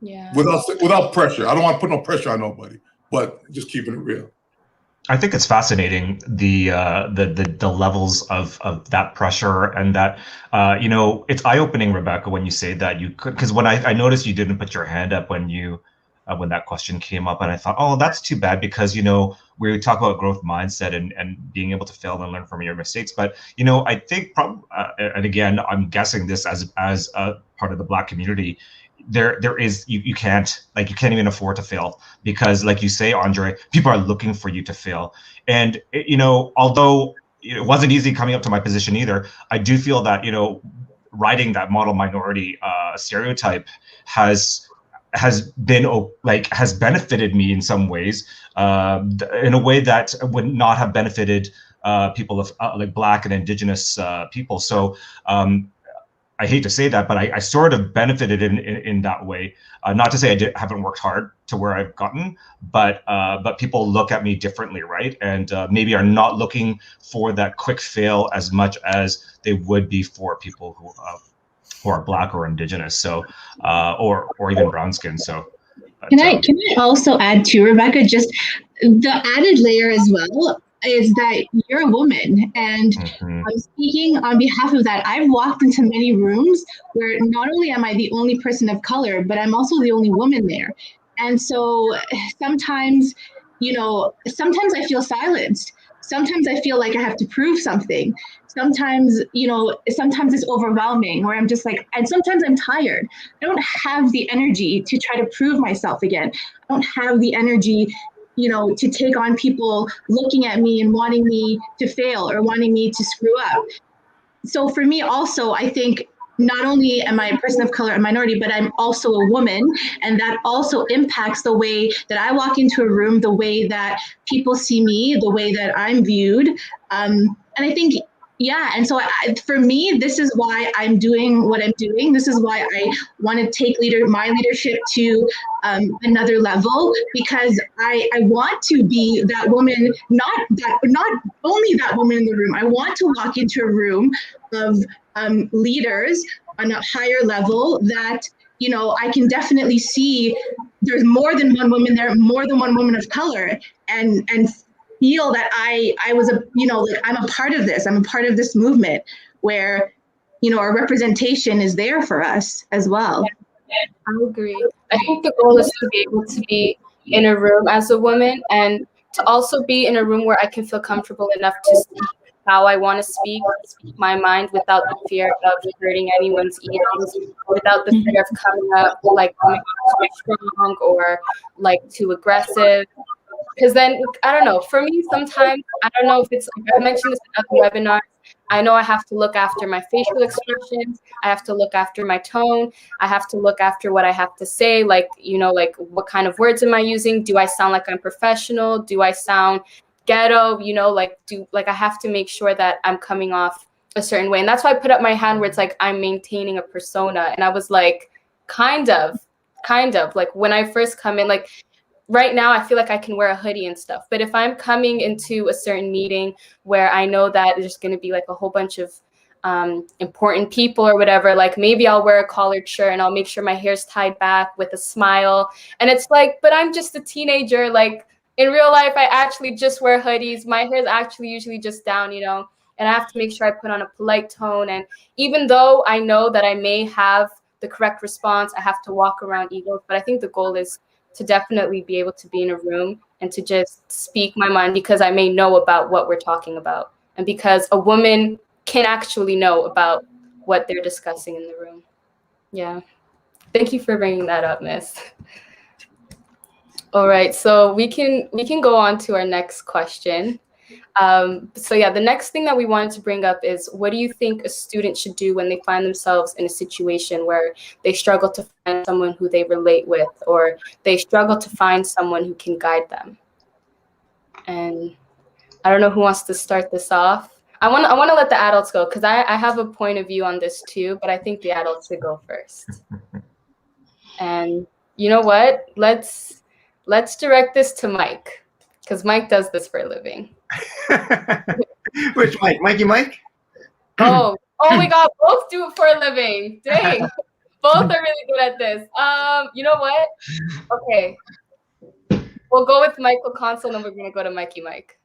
Yeah. Without pressure. I don't want to put no pressure on nobody, but just keeping it real. I think it's fascinating the levels of that pressure, and that it's eye-opening, Rebecca, when you say that you could, because when I noticed you didn't put your hand up when when that question came up, and I thought, oh, that's too bad, because we talk about growth mindset and being able to fail and learn from your mistakes, but I think and again, I'm guessing this as a part of the Black community. There is you can't even afford to fail, because like you say, Andre, people are looking for you to fail. And although it wasn't easy coming up to my position either, I do feel that riding that model minority stereotype has benefited me in some ways, in a way that would not have benefited people of like Black and Indigenous people. So I hate to say that, but I sort of benefited in that way. Not to say I haven't worked hard to where I've gotten, but people look at me differently, right? And maybe are not looking for that quick fail as much as they would be for people who are Black or Indigenous, so or even brown skin. So can I also add to, Rebecca, just the added layer as well is that you're a woman, and I'm speaking on behalf of that. I've walked into many rooms where not only am I the only person of color, but I'm also the only woman there. And so sometimes I feel silenced. Sometimes I feel like I have to prove something. Sometimes it's overwhelming, where I'm just like, and sometimes I'm tired. I don't have the energy to try to prove myself again. I don't have the energy to take on people looking at me and wanting me to fail or wanting me to screw up. So for me also, I think not only am I a person of color and minority, but I'm also a woman. And that also impacts the way that I walk into a room, the way that people see me, the way that I'm viewed. And I think, and so for me, this is why I'm doing what I'm doing. This is why I want to take my leadership to another level, because I want to be that woman, not only that woman in the room. I want to walk into a room of leaders on a higher level that, I can definitely see there's more than one woman there, more than one woman of color, and feel that I was I'm a part of this. I'm a part of this movement where, our representation is there for us as well. I agree. I think the goal is to be able to be in a room as a woman, and to also be in a room where I can feel comfortable enough to speak how I want to speak my mind without the fear of hurting anyone's ears, without the fear of coming up like too strong or like too aggressive. Because then, I don't know, for me, sometimes, I don't know if it's, I mentioned this in other webinars, I know I have to look after my facial expressions, I have to look after my tone, I have to look after what I have to say, like, like what kind of words am I using? Do I sound like I'm professional? Do I sound ghetto? I have to make sure that I'm coming off a certain way. And that's why I put up my hand where it's like, I'm maintaining a persona. And I was like, kind of, like when I first come in, like, right now I feel like I can wear a hoodie and stuff. But if I'm coming into a certain meeting where I know that there's going to be like a whole bunch of important people or whatever, like maybe I'll wear a collared shirt and I'll make sure my hair's tied back with a smile. And it's like, but I'm just a teenager. Like in real life, I actually just wear hoodies. My hair's actually usually just down, you know, and I have to make sure I put on a polite tone. And even though I know that I may have the correct response, I have to walk around egos. But I think the goal is to definitely be able to be in a room and to just speak my mind, because I may know about what we're talking about. And because a woman can actually know about what they're discussing in the room. Yeah. Thank you for bringing that up, Miss. All right, so we can go on to our next question. So yeah, the next thing that we wanted to bring up is, what do you think a student should do when they find themselves in a situation where they struggle to find someone who they relate with, or they struggle to find someone who can guide them? And I don't know who wants to start this off. I want to let the adults go, because I have a point of view on this too, but I think the adults should go first. And you know what? Let's direct this to Mike, because Mike does this for a living. Which Mike? Mikey Mike? Oh my God, both do it for a living. Dang. Both are really good at this. You know what? Okay. We'll go with Michael Consul, and then we're gonna go to Mikey Mike.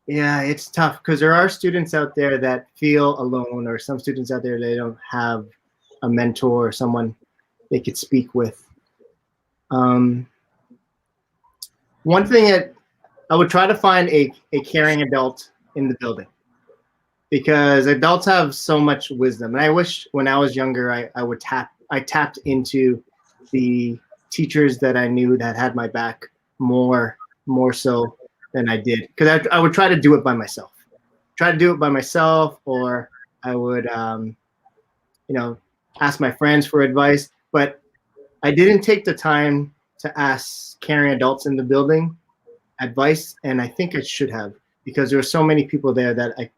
Yeah, it's tough because there are students out there that feel alone, or some students out there, they don't have a mentor or someone they could speak with. One thing that I would try to find a caring adult in the building, because adults have so much wisdom. And I wish when I was younger, I tapped into the teachers that I knew that had my back more so than I did, because I would try to do it by myself. Or I would, ask my friends for advice, but I didn't take the time to ask caring adults in the building advice, and I think I should have, because there were so many people there that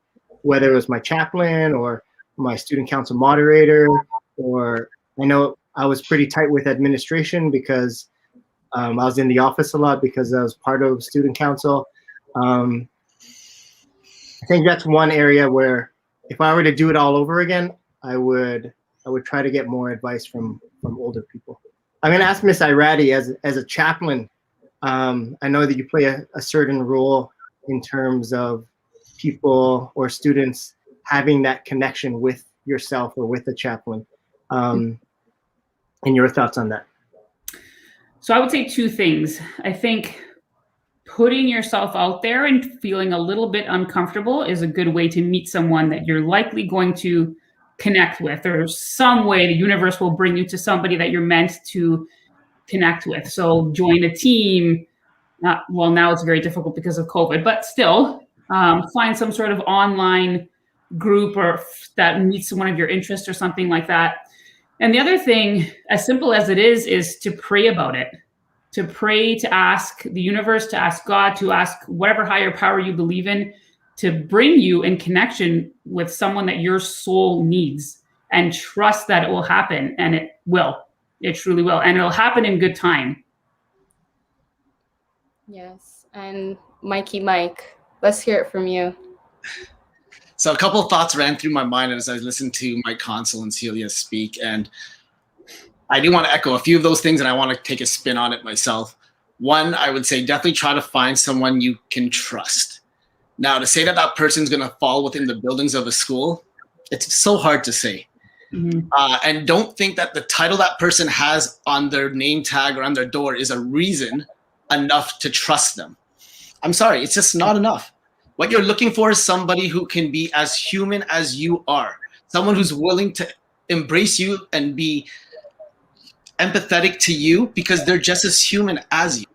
whether it was my chaplain or my student council moderator, or I know I was pretty tight with administration because I was in the office a lot because I was part of student council. I think that's one area where if I were to do it all over again, I would try to get more advice from older people. I'm going to ask Miss Iradi as a chaplain. I know that you play a certain role in terms of people or students having that connection with yourself or with the chaplain. And your thoughts on that? So I would say two things. I think putting yourself out there and feeling a little bit uncomfortable is a good way to meet someone that you're likely going to connect with, or some way the universe will bring you to somebody that you're meant to connect with. So join a team. Now it's very difficult because of COVID, but still find some sort of online group or that meets one of your interests or something like that. And the other thing, as simple as it is to pray about it, to pray, to ask the universe, to ask God, to ask whatever higher power you believe in, to bring you in connection with someone that your soul needs, and trust that it will happen. And it will. It truly will. And it'll happen in good time. Yes. And Mikey Mike, let's hear it from you. So a couple of thoughts ran through my mind as I listened to Mike Consul and Celia speak. And I do want to echo a few of those things, and I want to take a spin on it myself. One, I would say definitely try to find someone you can trust. Now, to say that person's going to fall within the buildings of a school, it's so hard to say. Mm-hmm. And don't think that the title that person has on their name tag or on their door is a reason enough to trust them. I'm sorry, it's just not enough. What you're looking for is somebody who can be as human as you are, someone who's willing to embrace you and be empathetic to you because they're just as human as you.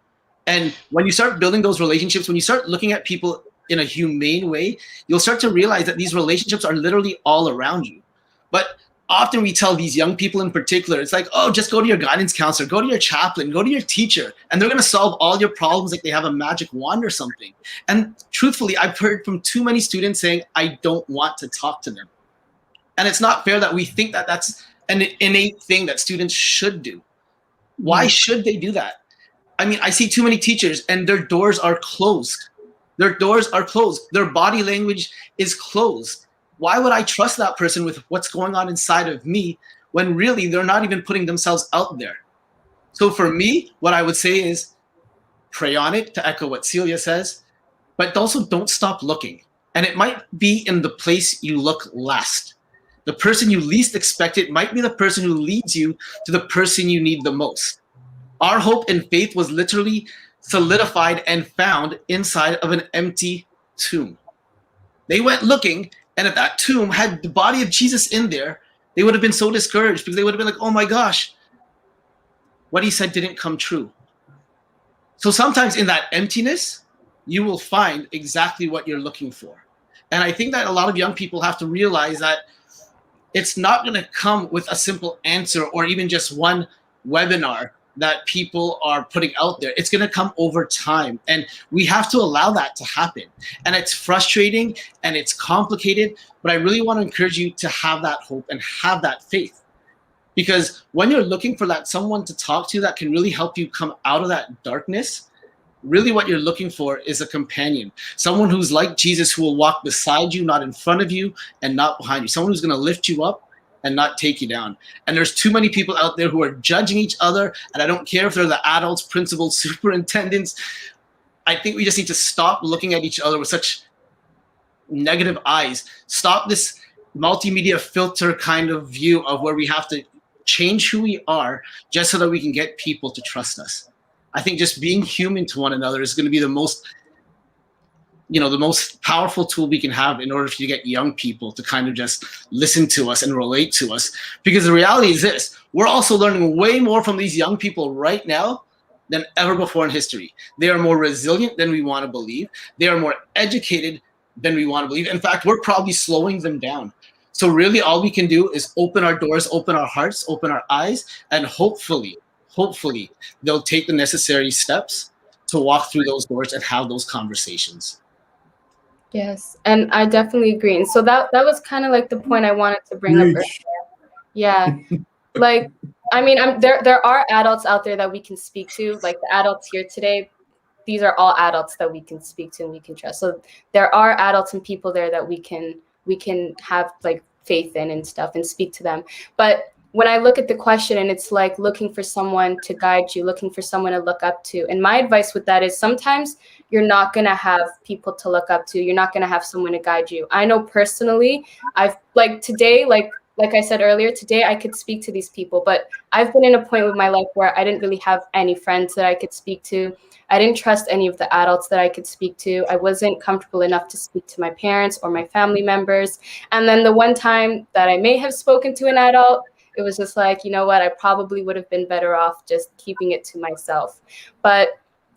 And when you start building those relationships, when you start looking at people in a humane way, you'll start to realize that these relationships are literally all around you. But often we tell these young people in particular, it's like, oh, just go to your guidance counselor, go to your chaplain, go to your teacher, and they're going to solve all your problems like they have a magic wand or something. And truthfully, I've heard from too many students saying, I don't want to talk to them. And it's not fair that we think that that's an innate thing that students should do. Why should they do that? I mean, I see too many teachers and their doors are closed. Their doors are closed. Their body language is closed. Why would I trust that person with what's going on inside of me when really they're not even putting themselves out there? So for me, what I would say is pray on it, to echo what Celia says, but also don't stop looking. And it might be in the place you look last. The person you least expect it might be the person who leads you to the person you need the most. Our hope and faith was literally solidified and found inside of an empty tomb. They went looking, and if that tomb had the body of Jesus in there, they would have been so discouraged because they would have been like, oh my gosh, what he said didn't come true. So sometimes in that emptiness, you will find exactly what you're looking for. And I think that a lot of young people have to realize that it's not going to come with a simple answer or even just one webinar that people are putting out there. It's going to come over time. And we have to allow that to happen. And it's frustrating and it's complicated, but I really want to encourage you to have that hope and have that faith. Because when you're looking for that someone to talk to that can really help you come out of that darkness, really what you're looking for is a companion. Someone who's like Jesus, who will walk beside you, not in front of you and not behind you. Someone who's going to lift you up and not take you down. And there's too many people out there who are judging each other. And I don't care if they're the adults, principals, superintendents. I think we just need to stop looking at each other with such negative eyes. Stop this multimedia filter kind of view of where we have to change who we are just so that we can get people to trust us. I think just being human to one another is going to be the most powerful tool we can have in order to get young people to kind of just listen to us and relate to us. Because the reality is this, we're also learning way more from these young people right now than ever before in history. They are more resilient than we want to believe. They are more educated than we want to believe. In fact, we're probably slowing them down. So really all we can do is open our doors, open our hearts, open our eyes, and hopefully they'll take the necessary steps to walk through those doors and have those conversations. Yes, and I definitely agree. And so that was kind of like the point I wanted to bring up earlier. Yeah, like, I mean, there are adults out there that we can speak to, like the adults here today. These are all adults that we can speak to and we can trust. So there are adults and people there that we can have like faith in and stuff and speak to them. But when I look at the question and it's like looking for someone to guide you, looking for someone to look up to. And my advice with that is sometimes you're not going to have people to look up to. You're not going to have someone to guide you. I know personally, I've like today, like I said earlier, today I could speak to these people, but I've been in a point with my life where I didn't really have any friends that I could speak to. I didn't trust any of the adults that I could speak to. I wasn't comfortable enough to speak to my parents or my family members. And then the one time that I may have spoken to an adult, it was just like, you know what, I probably would have been better off just keeping it to myself. But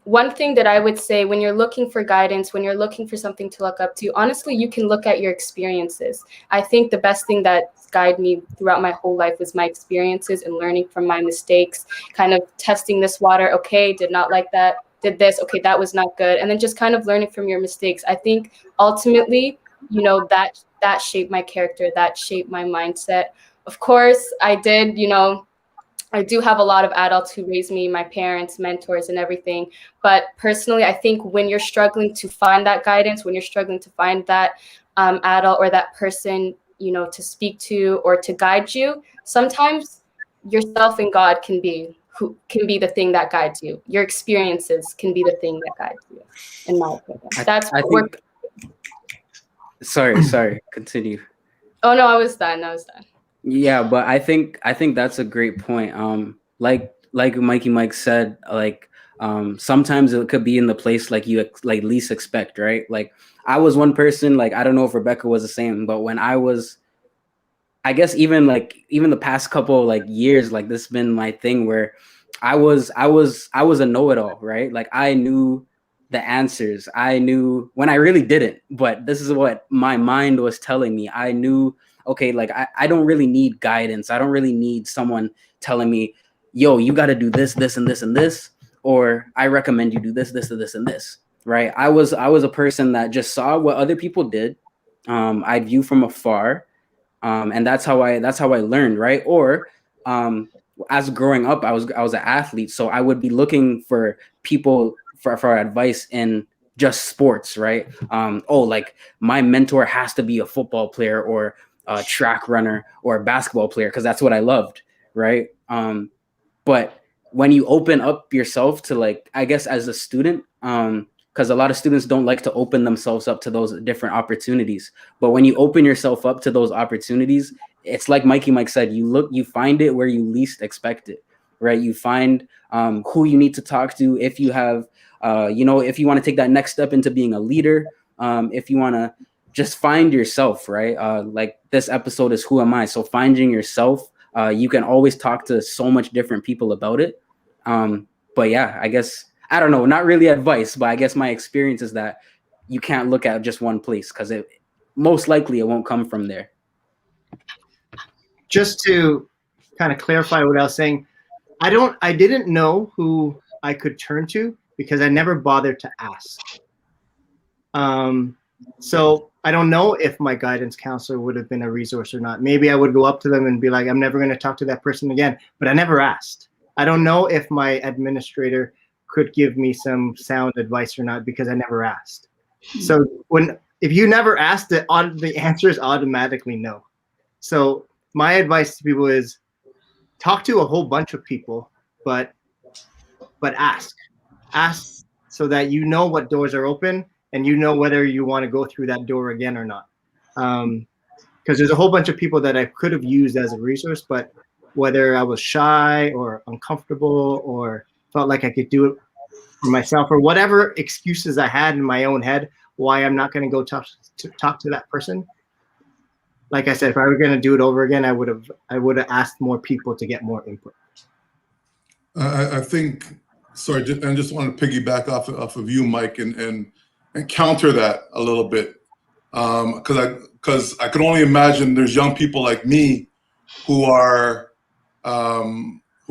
one thing that I would say when you're looking for guidance, when you're looking for something to look up to, honestly, you can look at your experiences. I think the best thing that guided me throughout my whole life was my experiences and learning from my mistakes, kind of testing this water. Okay, did not like that. Did this. Okay, that was not good. And then just kind of learning from your mistakes. I think ultimately, you know, that shaped my character, that shaped my mindset. Of course, I did, you know, I do have a lot of adults who raised me, my parents, mentors, and everything. But personally, I think when you're struggling to find that guidance, when you're struggling to find that adult or that person, you know, to speak to or to guide you, sometimes yourself and God can be the thing that guides you. Your experiences can be the thing that guides you, in my opinion. Sorry, continue. Oh no, I was done. Yeah, but I think that's a great point. Like Mikey Mike said, like sometimes it could be in the place like you least expect, right? Like I was one person, like I don't know if Rebecca was the same, but when I guess even the past couple like years, like this has been my thing where I was a know-it-all, right? Like I knew the answers. I knew when I really didn't, but this is what my mind was telling me. I knew, okay, like I don't really need guidance. I don't really need someone telling me, yo, you got to do this, this, and this, and this, or I recommend you do this, this, and this, and this, right? I was a person that just saw what other people did. I view from afar, And that's how I learned, right? Or as growing up, I was an athlete, so I would be looking for people for advice in just sports, right? Like my mentor has to be a football player or a track runner or a basketball player because that's what I loved, right? But when you open up yourself to, like, I guess as a student, because a lot of students don't like to open themselves up to those different opportunities. But when you open yourself up to those opportunities, it's like Mikey Mike said, you find it where you least expect it, right? You find who you need to talk to if you have, if you want to take that next step into being a leader, if you want to just find yourself, right? Like this episode is Who Am I? So finding yourself, you can always talk to so much different people about it. But yeah, I guess, I don't know, not really advice, but I guess my experience is that you can't look at just one place because most likely it won't come from there. Just to kind of clarify what I was saying, I didn't know who I could turn to because I never bothered to ask. So I don't know if my guidance counselor would have been a resource or not. Maybe I would go up to them and be like, I'm never going to talk to that person again, but I never asked. I don't know if my administrator could give me some sound advice or not because I never asked. So if you never asked, the answer is automatically no. So my advice to people is talk to a whole bunch of people, but ask so that you know what doors are open and you know whether you want to go through that door again or not. Because there's a whole bunch of people that I could have used as a resource, but whether I was shy or uncomfortable or felt like I could do it for myself or whatever excuses I had in my own head why I'm not going to go talk to that person. Like I said, if I were going to do it over again, I would have asked more people to get more input. I think, sorry, I just want to piggyback off of you, Mike, and counter that a little bit, because I can only imagine there's young people like me who are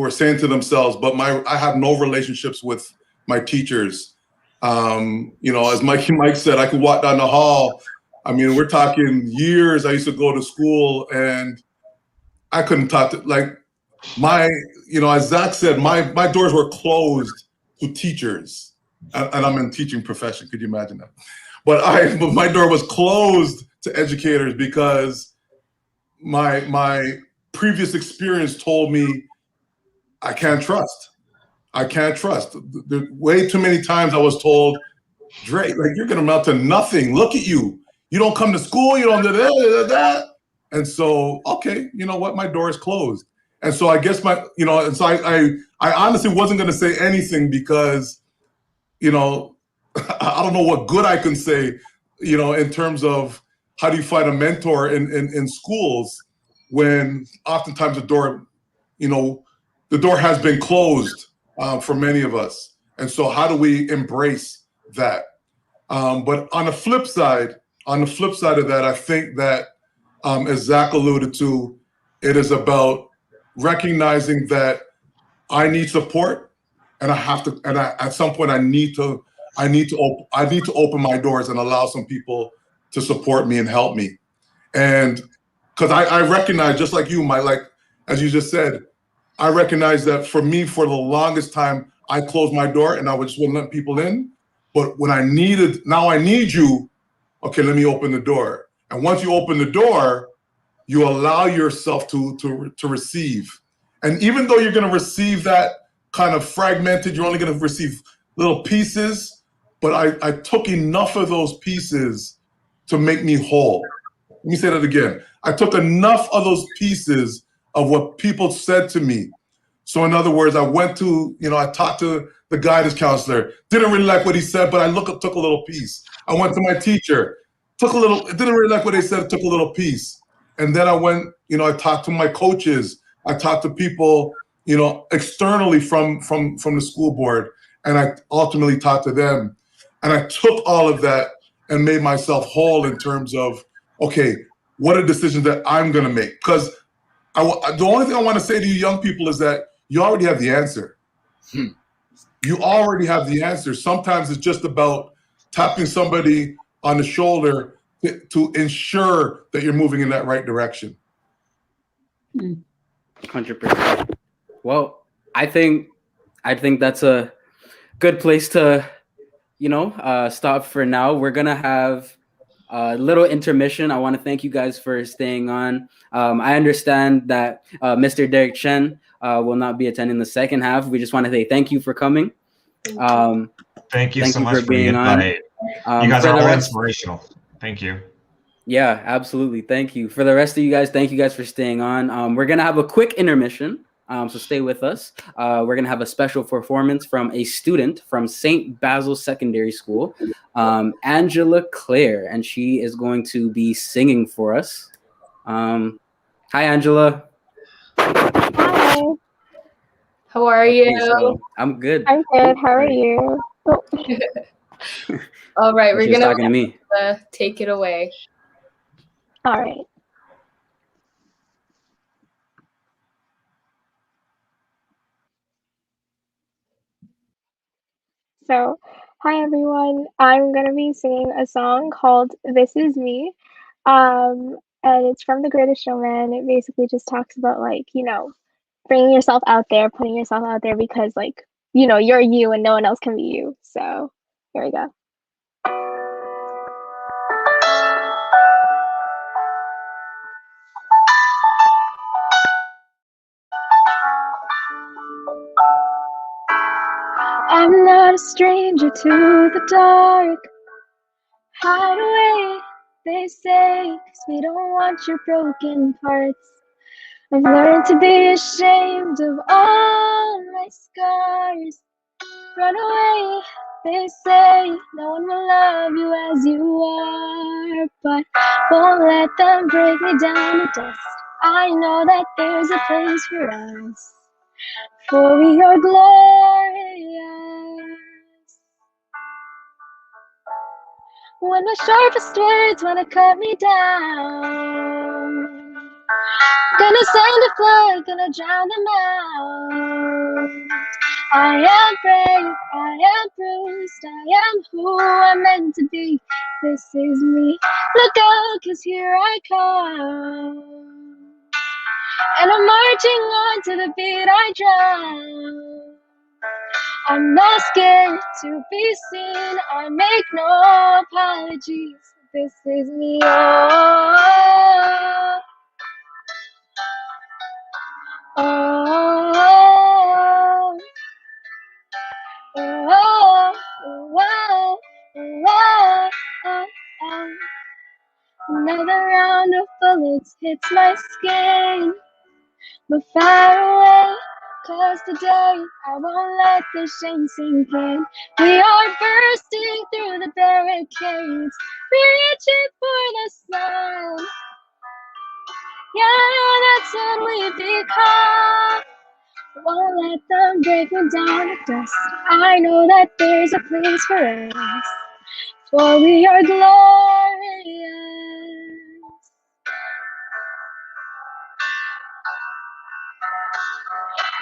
saying to themselves, but I have no relationships with my teachers. As Mike said, I could walk down the hall. I mean, we're talking years. I used to go to school and I couldn't talk to, like, as Zach said, my doors were closed to teachers, and I'm in teaching profession. Could you imagine that? But my door was closed to educators because my previous experience told me I can't trust. There way too many times I was told, Dre, like, you're gonna amount to nothing. Look at you. You don't come to school. You don't do that. And so, okay, you know what? My door is closed. And so I guess and so I honestly wasn't gonna say anything because, I don't know what good I can say, in terms of how do you find a mentor in schools when oftentimes the door has been closed for many of us. And so how do we embrace that? But on the flip side of that, I think that, as Zach alluded to, it is about recognizing that I need support, and at some point I need to open my doors and allow some people to support me and help me. And because I recognize, just like you, like as you just said, I recognize that for me, for the longest time, I closed my door and I just wouldn't let people in. But when now I need you, okay, let me open the door. And once you open the door, you allow yourself to receive. And even though you're going to receive that kind of fragmented, you're only going to receive little pieces, but I took enough of those pieces to make me whole. Let me say that again. I took enough of those pieces of what people said to me. So in other words, I went to, I talked to the guidance counselor, didn't really like what he said, but took a little piece. I went to my teacher, didn't really like what they said, took a little piece. And then I went, I talked to my coaches, I talked to people, externally from the school board, and I ultimately talked to them. And I took all of that and made myself whole in terms of, okay, what are decisions that I'm going to make? Because the only thing I want to say to you young people is that you already have the answer. You already have the answer. Sometimes it's just about tapping somebody on the shoulder to ensure that you're moving in that right direction. 100%. Well, I think that's a good place to, stop for now. We're gonna have a little intermission. I want to thank you guys for staying on. I understand that Mr. Derek Chen will not be attending the second half. We just want to say thank you for coming. Thank you so much for the invite. You guys are all inspirational. Thank you. Yeah, absolutely. Thank you. For the rest of you guys, thank you guys for staying on. We're going to have a quick intermission, so stay with us. We're going to have a special performance from a student from St. Basil Secondary School, Angela Claire, and she is going to be singing for us. Hi, Angela. Hi. How are you? So, I'm good. I'm good. How are you? Oh. All right, we're going talking to me. Take it away. All right. So, hi everyone. I'm going to be singing a song called This Is Me. And it's from The Greatest Showman. It basically just talks about, like, bringing yourself out there, putting yourself out there because, like, you're you and no one else can be you. So, here we go. I'm not a stranger to the dark. Hide away, they say, 'cause we don't want your broken parts. I've learned to be ashamed of all my scars. Run away, they say, no one will love you as you are. But won't let them break me down to dust. I know that there's a place for us, for we are glorious. When the sharpest words wanna cut me down, gonna send a flood, gonna drown them out. I am brave, I am bruised, I am who I'm meant to be. This is me, look out, 'cause here I come. And I'm marching on to the beat I drum. I'm not scared to be seen, I make no apologies. This is me, oh, oh, oh, oh, oh, oh, oh, oh. Another round of bullets hits my skin, but far away. 'Cause today I won't let the shame sink in. We are bursting through the barricades, reaching for the sun. Yeah, that's what we become. Won't let them break me down to dust. I know that there's a place for us, for we are glorious.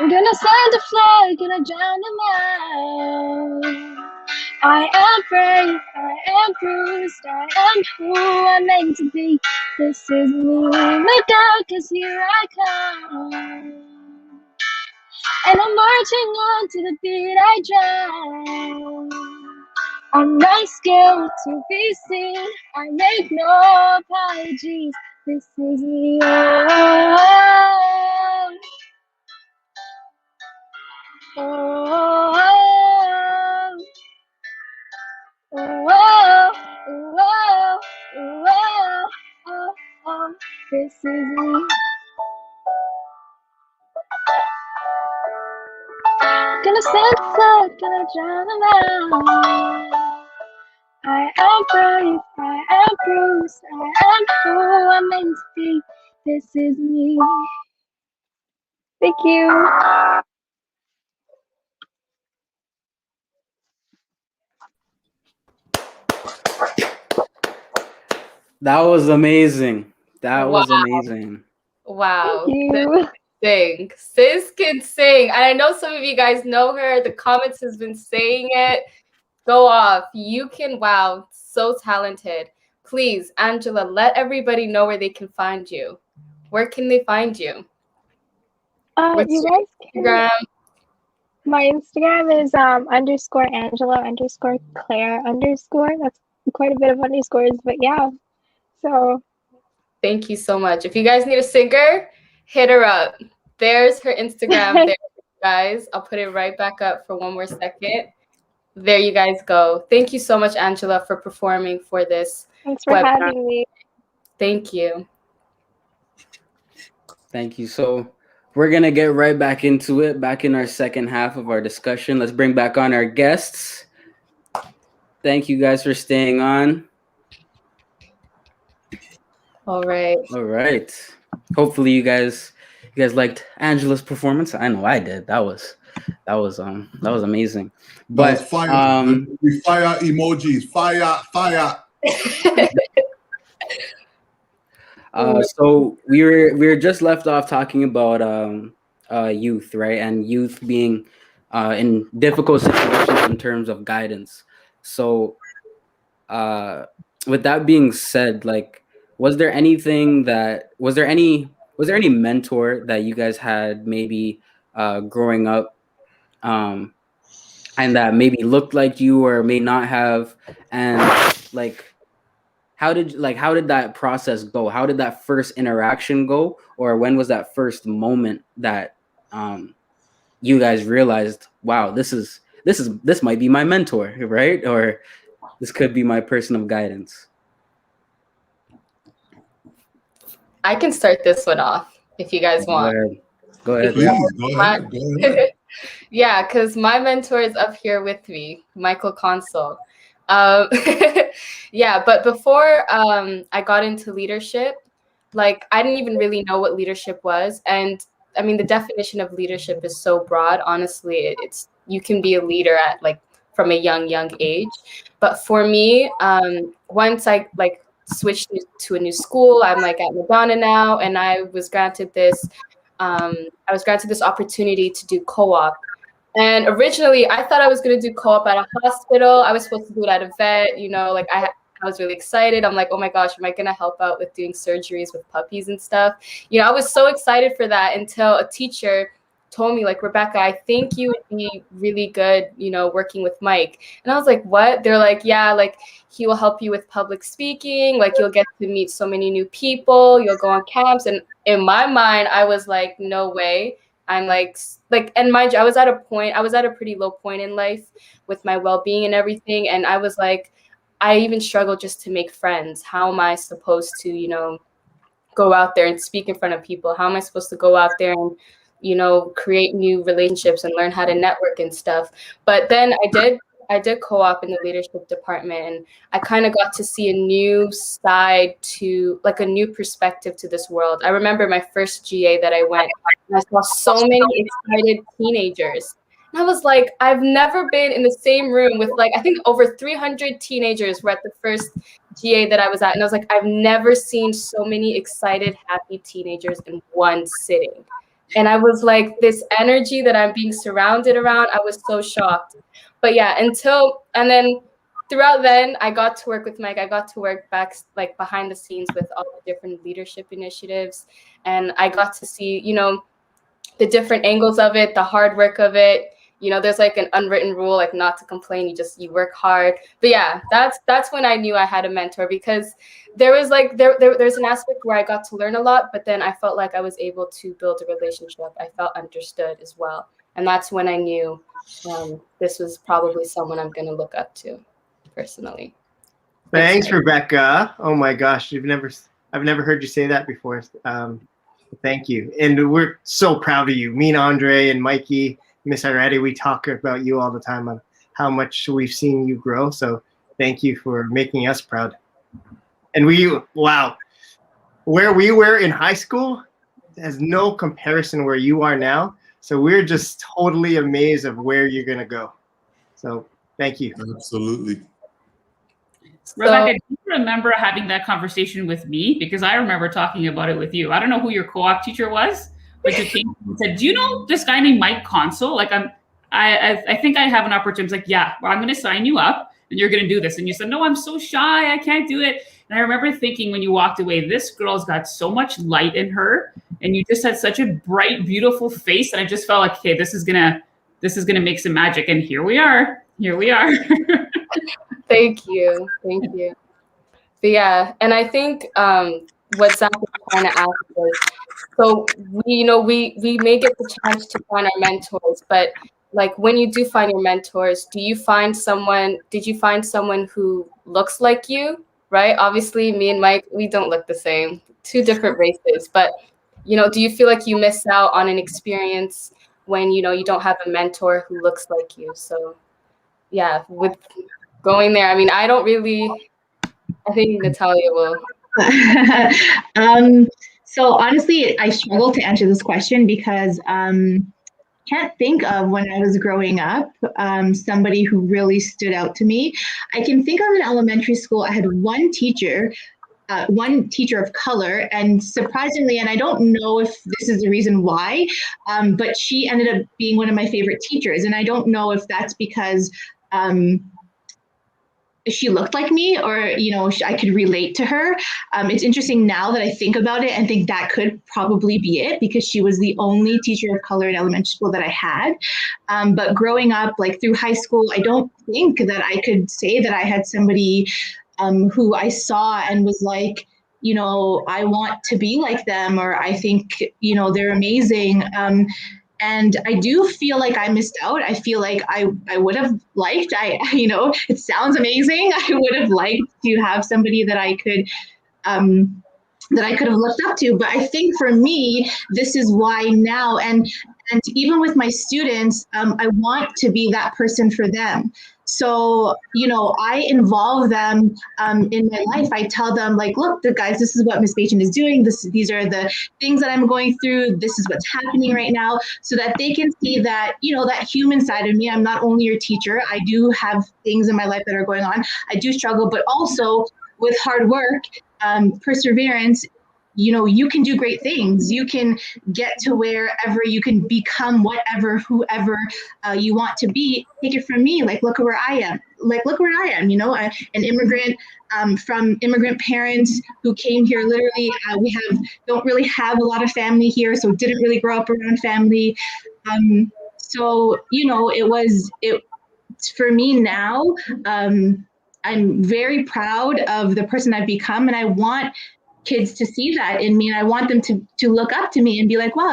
I'm gonna send a flood, gonna drown them out. I am brave, I am bruised, I am who I'm meant to be. This is me, look out, 'cause here I come. And I'm marching on to the beat I drum. I'm not scared to be seen, I make no apologies. This is me, oh, oh, oh, oh, oh, oh, oh, oh, this is me. Gonna send a flood, gonna drown them out. I am brave, I am bruised, I am who I'm meant to be. This is me. Thank you. That was amazing. That was amazing. Wow. Thank you. Sing. Sis can sing. And I know some of you guys know her. The comments has been saying it. Go off. You can, wow, so talented. please, Angela, let everybody know where they can find you. Where can they find you? What's You your guys can. Instagram? My Instagram is _Angela_Claire_. That's quite a bit of underscores, but yeah. So Thank you so much. If you guys need a singer, hit her up. There's her Instagram there, guys. I'll put it right back up for one more second. There you guys go. Thank you so much, Angela, for performing for this thanks for webinar. having me. Thank you. Thank you. So we're going to get right back into it, back in our second half of our discussion. Let's bring back on our guests. Thank you guys for staying on. All right. All right. Hopefully you guys liked Angela's performance. I know I did. That was amazing. But fire, fire emojis, fire. So we were just left off talking about youth, right? And youth being in difficult situations in terms of guidance. So with that being said, like, was there any mentor that you guys had maybe growing up and that maybe looked like you or may not have, and like how did that process go? How did that first interaction go? Or when was that first moment that you guys realized, wow, this might be my mentor, right? Or this could be my person of guidance? I can start this one off if you guys want. Go ahead. Please, go ahead. Yeah, because my mentor is up here with me, Michael Consul. Yeah, but before I got into leadership, like, I didn't even really know what leadership was. And I mean, the definition of leadership is so broad. Honestly, it's you can be a leader at like from a young age. But for me, once I like switched to a new school, I'm like at Madonna now, and I was granted this opportunity to do co-op. And originally, I thought I was going to do co-op at a hospital. I was supposed to do it at a vet. You know, like I was really excited. I'm like, oh my gosh, am I going to help out with doing surgeries with puppies and stuff? You know, I was so excited for that until a teacher told me, like, Rebecca, I think you would be really good, you know, working with Mike. And I was like, what? They're like, yeah, like he will help you with public speaking. Like you'll get to meet so many new people. You'll go on camps. And in my mind, I was like, no way. I'm like, and mind you, I was at a pretty low point in life with my well-being and everything. And I was like, I even struggled just to make friends. How am I supposed to, you know, go out there and speak in front of people? How am I supposed to go out there and, you know, create new relationships and learn how to network and stuff? But then I did co-op in the leadership department, and I kind of got to see a new side to, like, a new perspective to this world. I remember my first GA that I went, and I saw so many excited teenagers. And I was like, I've never been in the same room with, like, I think over 300 teenagers were at the first GA that I was at. And I was like, I've never seen so many excited, happy teenagers in one sitting. And I was like, this energy that I'm being surrounded around, I was so shocked. But yeah, and then throughout then, I got to work with Mike. I got to work back, like, behind the scenes with all the different leadership initiatives. And I got to see, you know, the different angles of it, the hard work of it. You know, there's like an unwritten rule, like not to complain, you work hard. But yeah, that's when I knew I had a mentor, because there was like, there's an aspect where I got to learn a lot, but then I felt like I was able to build a relationship. I felt understood as well. And that's when I knew this was probably someone I'm going to look up to personally. Thanks, Rebecca. Oh my gosh, I've never heard you say that before. Thank you. And we're so proud of you. Me and Andre and Mikey, Miss Iradi, we talk about you all the time on how much we've seen you grow. So thank you for making us proud. And wow, where we were in high school has no comparison where you are now. So we're just totally amazed of where you're going to go. So thank you. Absolutely. Rebecca, do you remember having that conversation with me? Because I remember talking about it with you. I don't know who your co-op teacher was, but you came and said, do you know this guy named Mike Consul? Like, I think I have an opportunity. I was like, yeah, well, I'm going to sign you up. and you're going to do this. And you said, no, I'm so shy. I can't do it. And I remember thinking when you walked away, this girl's got so much light in her, and you just had such a bright, beautiful face. And I just felt like, okay, this is gonna make some magic. And here we are. Thank you. But yeah, and I think what Zach was trying to ask was, so we may get the chance to find our mentors, but like when you do find your mentors, did you find someone who looks like you? Right? Obviously, me and Mike, we don't look the same, 2 different races, but do you feel like you miss out on an experience when you don't have a mentor who looks like you? So yeah, with going there, I mean, I think Natalia will. So honestly, I struggle to answer this question because can't think of when I was growing up somebody who really stood out to me. I can think of in elementary school, I had one teacher of color, and surprisingly, and I don't know if this is the reason why, but she ended up being one of my favorite teachers. And I don't know if that's because she looked like me or, I could relate to her. It's interesting now that I think about it and think that could probably be it, because she was the only teacher of color in elementary school that I had. But growing up, like through high school, I don't think that I could say that I had somebody who I saw and was like, I want to be like them, or I think, they're amazing. And I do feel like I missed out. I feel like I would have liked, it sounds amazing. I would have liked to have somebody that I could have looked up to. But I think for me, this is why now, and even with my students, I want to be that person for them. So, I involve them in my life. I tell them, like, look, guys, this is what Ms. Bachin is doing. These are the things that I'm going through. This is what's happening right now, so that they can see that, that human side of me. I'm not only your teacher. I do have things in my life that are going on. I do struggle, but also with hard work, perseverance, you can do great things. You can get to wherever, you can become whoever you want to be. Take it from me. Like, look at where I am. An immigrant from immigrant parents who came here. Literally, we don't really have a lot of family here, so didn't really grow up around family. It for me now. I'm very proud of the person I've become, and I want kids to see that in me, and I want them to look up to me and be like, wow,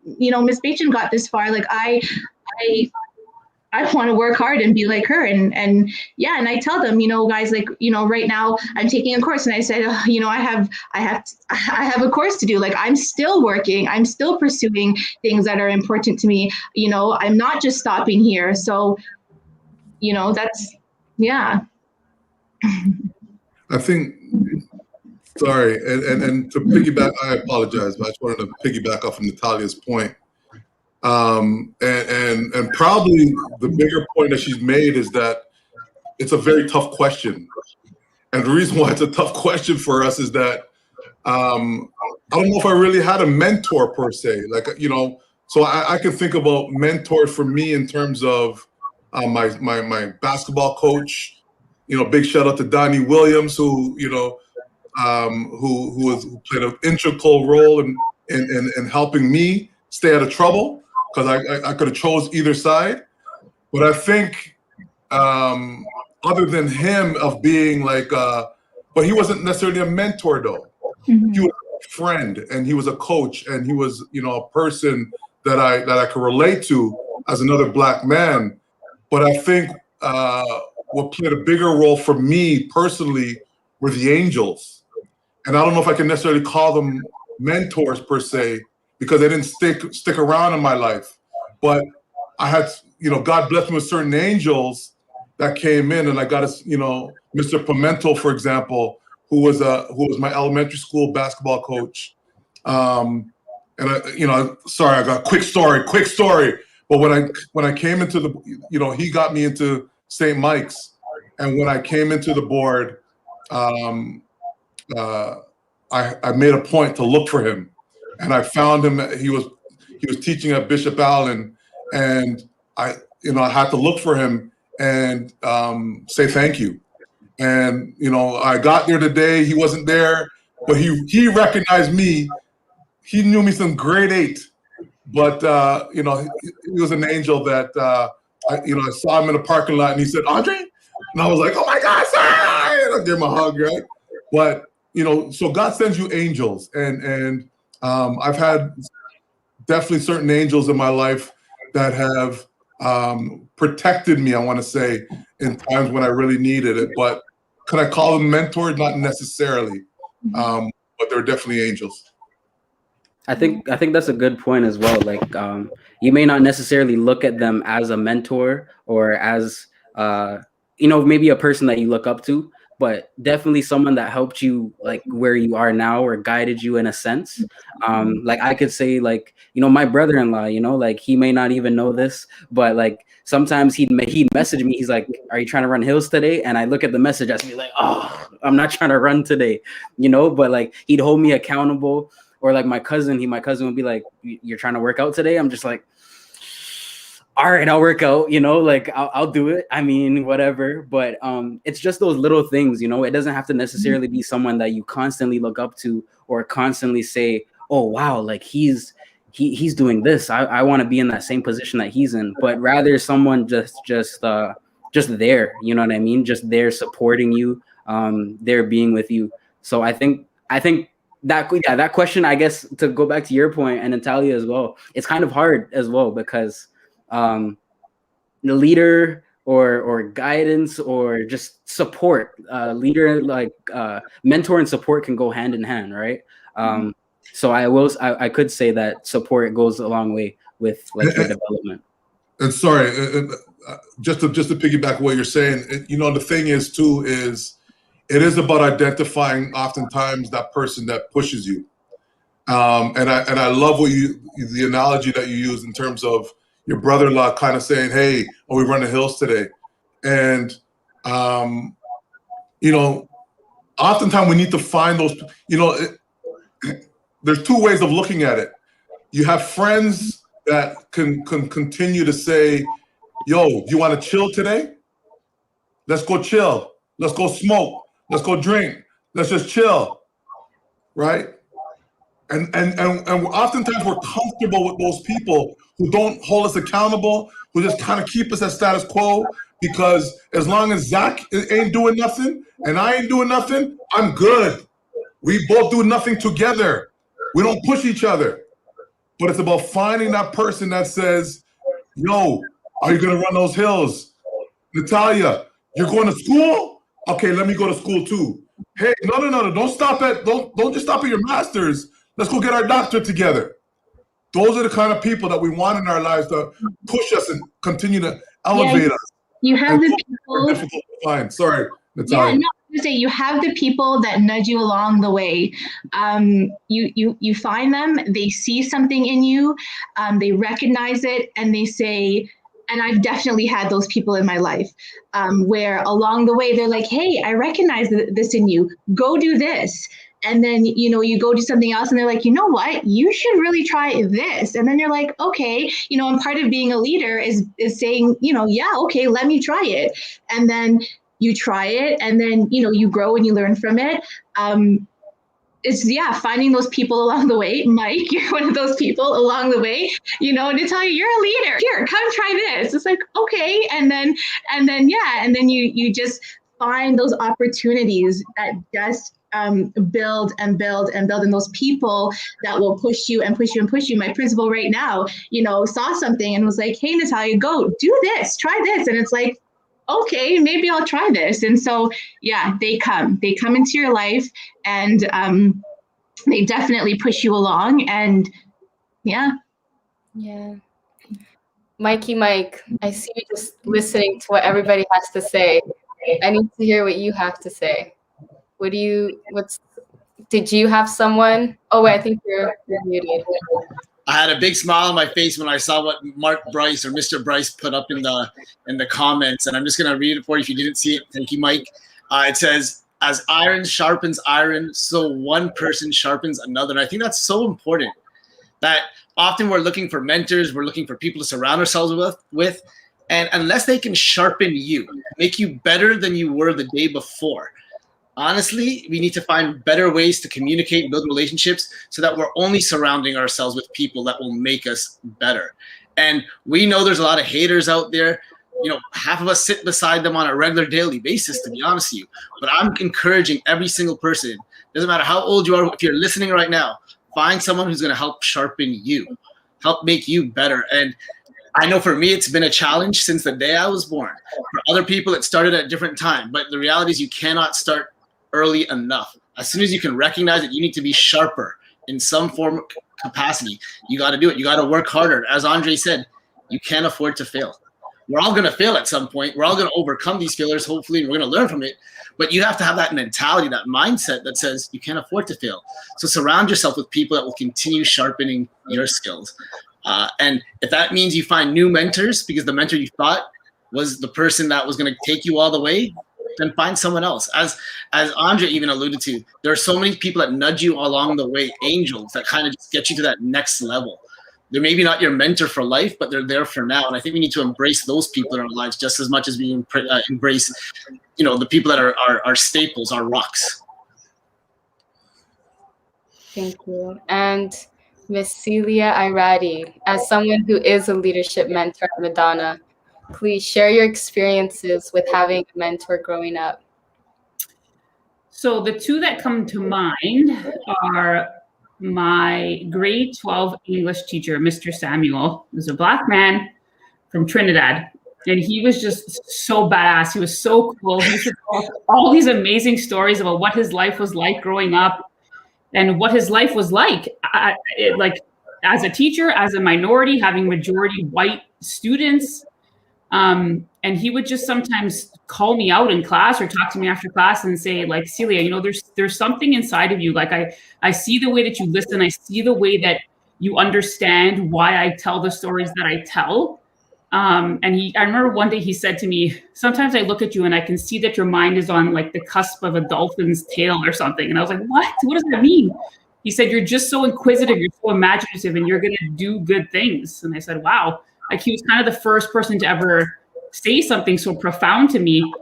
Miss Bachin got this far. Like I want to work hard and be like her. And I tell them, guys, like, right now I'm taking a course, and I said, I have a course to do. Like, I'm still working, I'm still pursuing things that are important to me. I'm not just stopping here. So, that's, yeah. I think, sorry, and to piggyback, I apologize, but I just wanted to piggyback off of Natalia's point. And probably the bigger point that she's made is that it's a very tough question. And the reason why it's a tough question for us is that I don't know if I really had a mentor per se. Like, so I can think about mentors for me in terms of my basketball coach. Big shout out to Donnie Williams, who played an integral role in helping me stay out of trouble, because I could have chose either side. But I think other than him of being like, but he wasn't necessarily a mentor though. Mm-hmm. He was a friend, and he was a coach, and he was a person that I could relate to as another Black man. But I think what played a bigger role for me personally were the angels. And I don't know if I can necessarily call them mentors per se, because they didn't stick around in my life. But I had, God blessed me with certain angels that came in, and I got Mr. Pimentel, for example, who was my elementary school basketball coach. And sorry, I got quick story. But when I came into the, he got me into St. Mike's, and when I came into the board, I made a point to look for him, and I found him. He was teaching at Bishop Allen, and I had to look for him and say thank you. And I got there today. He wasn't there, but he recognized me. He knew me since grade 8, but he was an angel that I saw him in the parking lot, and he said, "Andre," and I was like, "Oh my God, sir!" And I gave him a hug, right? But so God sends you angels, and I've had definitely certain angels in my life that have protected me, I want to say, in times when I really needed it. But could I call them mentors? Not necessarily, but they're definitely angels. I think that's a good point as well. Like, you may not necessarily look at them as a mentor or as maybe a person that you look up to, but definitely someone that helped you like where you are now or guided you in a sense. Like I could say, like, my brother-in-law, like he may not even know this, but like sometimes he'd message me. He's like, "Are you trying to run hills today?" And I look at the message, I be like, "Oh, I'm not trying to run today," but like he'd hold me accountable. Or like my cousin would be like, "You're trying to work out today?" I'm just like, "All right, I'll work out, like I'll do it. I mean, whatever." But it's just those little things, it doesn't have to necessarily be someone that you constantly look up to or constantly say, "Oh, wow, like he's doing this. I want to be in that same position that he's in." But rather someone just there, you know what I mean? Just there supporting you, there being with you. So I think that question, I guess, to go back to your point and Natalia as well, it's kind of hard as well because the leader or guidance or just support, leader, like mentor and support can go hand in hand, right? So I could say that support goes a long way with like your development. And sorry, just to piggyback what you're saying, the thing is too is it is about identifying oftentimes that person that pushes you. And I love the analogy that you use in terms of your brother-in-law kind of saying, "Hey, are we running hills today?" And oftentimes we need to find those. There's two ways of looking at it. You have friends that can continue to say, "Yo, do you want to chill today? Let's go chill. Let's go smoke. Let's go drink. Let's just chill," right? And oftentimes we're comfortable with those people who don't hold us accountable, who just kind of keep us at status quo, because as long as Zach ain't doing nothing and I ain't doing nothing, I'm good. We both do nothing together. We don't push each other. But it's about finding that person that says, "Yo, are you gonna run those hills? Natalia, you're going to school? Okay, let me go to school too. Hey, no. Don't just stop at your master's. Let's go get our doctorate together." Those are the kind of people that we want in our lives to push us and continue to elevate us. You have the people. Difficult to find. Sorry, Natalia. Yeah, no, I was gonna say you have the people that nudge you along the way. You find them. They see something in you. They recognize it, and they say. And I've definitely had those people in my life where along the way, they're like, "Hey, I recognize this in you. Go do this." And then, you go do something else and they're like, "You know what? You should really try this." And then you're like, "Okay." And part of being a leader is saying, "Yeah, okay, let me try it." And then you try it and then, you grow and you learn from it. It's finding those people along the way. Mike, you're one of those people along the way, to tell you you're a leader. Here, come try this. It's like, okay. And then you just find those opportunities that just build and build and build, and those people that will push you and push you and push you. My principal right now, saw something and was like, "Hey, Natalia, go do this, try this." And it's like, okay, maybe I'll try this. And so, they come into your life and they definitely push you along. And yeah. Mikey Mike, I see you just listening to what everybody has to say. I need to hear what you have to say. Did you have someone? Oh wait, I think you're muted. I had a big smile on my face when I saw what Mark Bryce or Mr. Bryce put up in the comments, and I'm just going to read it for you if you didn't see it. Thank you, Mike. It says, "As iron sharpens iron, so one person sharpens another." And I think that's so important, that often we're looking for mentors, we're looking for people to surround ourselves with, And unless they can sharpen you, make you better than you were the day before, honestly, we need to find better ways to communicate and build relationships so that we're only surrounding ourselves with people that will make us better. And we know there's a lot of haters out there. You know, half of us sit beside them on a regular daily basis, to be honest with you. But I'm encouraging every single person, doesn't matter how old you are, if you're listening right now, find someone who's going to help sharpen you, help make you better. And I know for me, it's been a challenge since the day I was born. For other people, it started at a different time. But the reality is you cannot start early enough. As soon as you can recognize that you need to be sharper in some form of capacity, you got to do it. You got to work harder. As Andre said, you can't afford to fail. We're all going to fail at some point. We're all going to overcome these failures, hopefully, and we're going to learn from it. But you have to have that mentality, that mindset that says you can't afford to fail. So surround yourself with people that will continue sharpening your skills. And if that means you find new mentors because the mentor you thought was the person that was going to take you all the way, then find someone else. As Andre even alluded to, there are so many people that nudge you along the way, angels that kind of just get you to that next level. They're maybe not your mentor for life, but they're there for now. And I think we need to embrace those people in our lives just as much as we embrace, the people that are staples, our rocks. Thank you. And Miss Celia Iradi, as someone who is a leadership mentor at Madonna, please share your experiences with having a mentor growing up. So the two that come to mind are my grade 12 English teacher, Mr. Samuel. He was a Black man from Trinidad. And he was just so badass. He was so cool. He used to tell all these amazing stories about what his life was like growing up and what his life was like as a teacher, as a minority, having majority white students. And he would just sometimes call me out in class or talk to me after class and say, like, Celia, there's something inside of you. Like, I see the way that you listen. I see the way that you understand why I tell the stories that I tell. And I remember one day he said to me, sometimes I look at you and I can see that your mind is on like the cusp of a dolphin's tail or something. And I was like, what does that mean? He said, you're just so inquisitive. You're so imaginative and you're going to do good things. And I said, wow. Like, he was kind of the first person to ever say something so profound to me.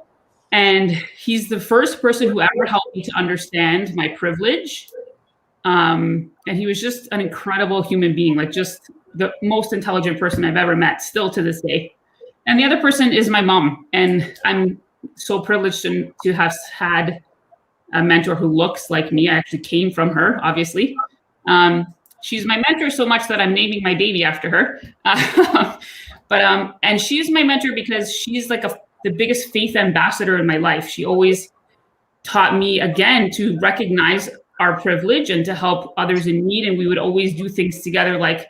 And he's the first person who ever helped me to understand my privilege. And he was just an incredible human being, like just the most intelligent person I've ever met, still to this day. And the other person is my mom. And I'm so privileged to have had a mentor who looks like me. I actually came from her, obviously. She's my mentor so much that I'm naming my baby after her. And she's my mentor because she's like the biggest faith ambassador in my life. She always taught me, again, to recognize our privilege and to help others in need. And we would always do things together, like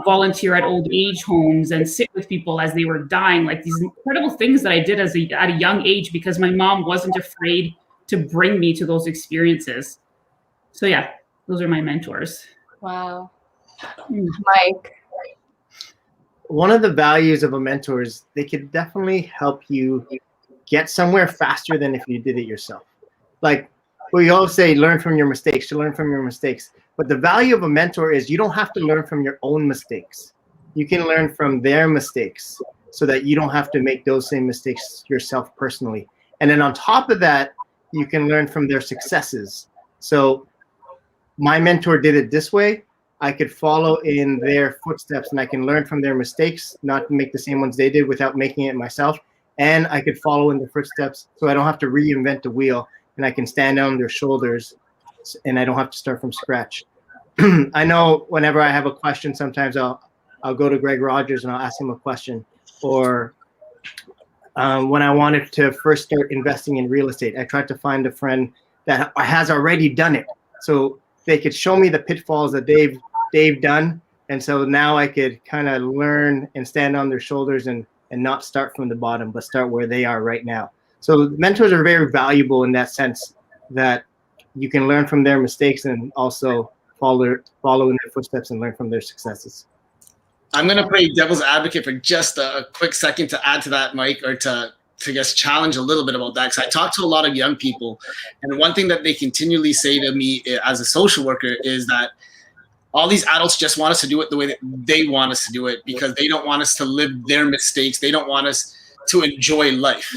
volunteer at old age homes and sit with people as they were dying, like these incredible things that I did at a young age because my mom wasn't afraid to bring me to those experiences. So yeah, those are my mentors. Wow. Mike. One of the values of a mentor is they could definitely help you get somewhere faster than if you did it yourself. Like we always say, learn from your mistakes, to learn from your mistakes. But the value of a mentor is you don't have to learn from your own mistakes. You can learn from their mistakes so that you don't have to make those same mistakes yourself personally. And then on top of that, you can learn from their successes. So my mentor did it this way. I could follow in their footsteps and I can learn from their mistakes, not make the same ones they did without making it myself. And I could follow in their footsteps so I don't have to reinvent the wheel and I can stand on their shoulders and I don't have to start from scratch. I know whenever I have a question, sometimes I'll go to Greg Rogers and I'll ask him a question. Or when I wanted to first start investing in real estate, I tried to find a friend that has already done it. So they could show me the pitfalls that they've done. And so now I could kind of learn and stand on their shoulders and not start from the bottom, but start where they are right now. So mentors are very valuable in that sense that you can learn from their mistakes and also follow in their footsteps and learn from their successes. I'm going to play devil's advocate for just a quick second to add to that, Mike, or to just challenge a little bit about that. Because I talk to a lot of young people, and one thing that they continually say to me as a social worker is that all these adults just want us to do it the way that they want us to do it because they don't want us to live their mistakes. They don't want us to enjoy life.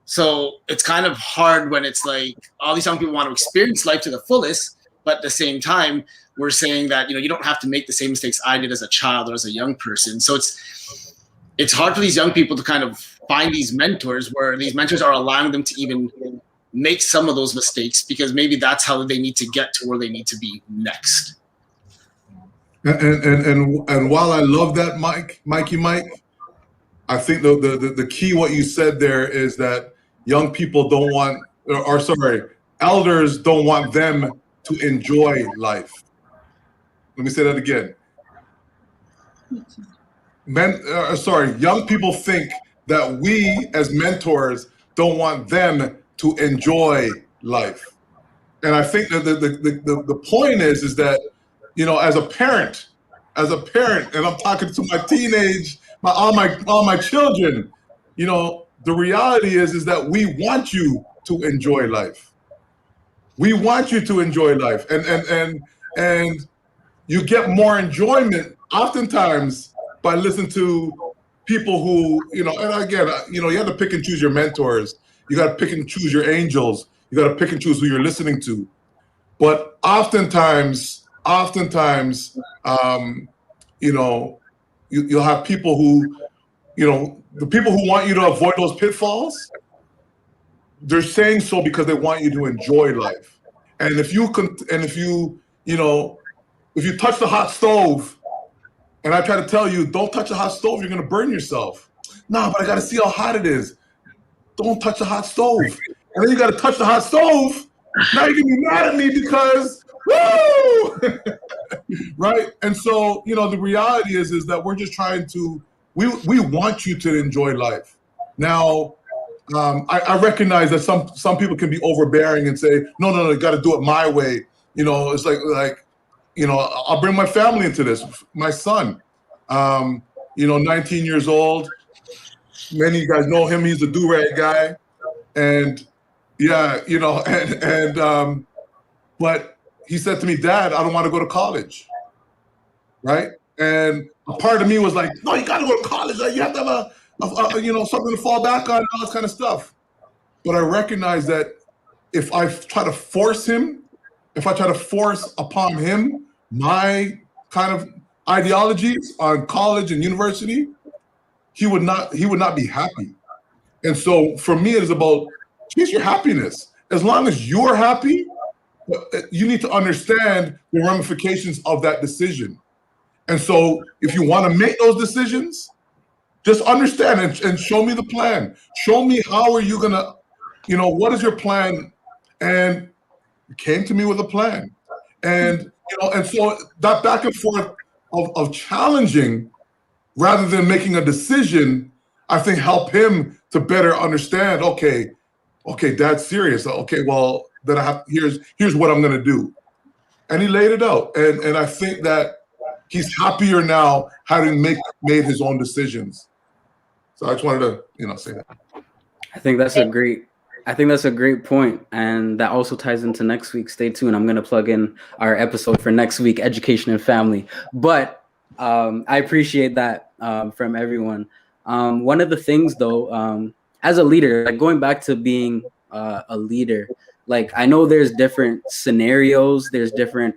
So it's kind of hard when it's like all these young people want to experience life to the fullest, but at the same time, we're saying that, you don't have to make the same mistakes I did as a child or as a young person. So it's hard for these young people to kind of find these mentors where these mentors are allowing them to even make some of those mistakes because maybe that's how they need to get to where they need to be next. And while I love that, Mikey Mike, I think the key what you said there is that young people don't want, elders don't want them to enjoy life. Let me say that again. Young people think that we as mentors don't want them to enjoy life. And I think that the point is that, as a parent, and I'm talking to my all my children, the reality is that we want you to enjoy life. We want you to enjoy life, and you get more enjoyment oftentimes by listening to people who, and again, you have to pick and choose your mentors. You got to pick and choose your angels. You got to pick and choose who you're listening to. But oftentimes, you'll have people who, the people who want you to avoid those pitfalls, they're saying so because they want you to enjoy life. And if you touch the hot stove, and I try to tell you, don't touch the hot stove, you're going to burn yourself. No, but I got to see how hot it is. Don't touch the hot stove. And then you got to touch the hot stove. Now you're going to be mad at me because, woo! Right? And so, the reality is that we're just trying to, we want you to enjoy life. Now, I recognize that some people can be overbearing and say, no, you got to do it my way. It's like, I'll bring my family into this. My son, 19 years old. Many of you guys know him. He's a do-rag guy. And yeah, but he said to me, Dad, I don't want to go to college. Right? And a part of me was like, no, you got to go to college. You have to have something to fall back on and all this kind of stuff. But I recognize that if I try to force upon him my kind of ideologies on college and university, he would not be happy. And so for me, it is about chase your happiness. As long as you're happy, you need to understand the ramifications of that decision. And so if you want to make those decisions, just understand and show me the plan. Show me how are you going to, what is your plan? And he came to me with a plan. And, and so that back and forth of challenging rather than making a decision, I think help him to better understand, okay, Dad's serious. Okay, well, then here's what I'm going to do. And he laid it out. And I think that he's happier now having made his own decisions. So I just wanted to, say that. I think that's a great point. And that also ties into next week. Stay tuned. I'm going to plug in our episode for next week, Education and Family. But I appreciate that from everyone. One of the things, though, as a leader, like going back to being a leader, like I know there's different scenarios, there's different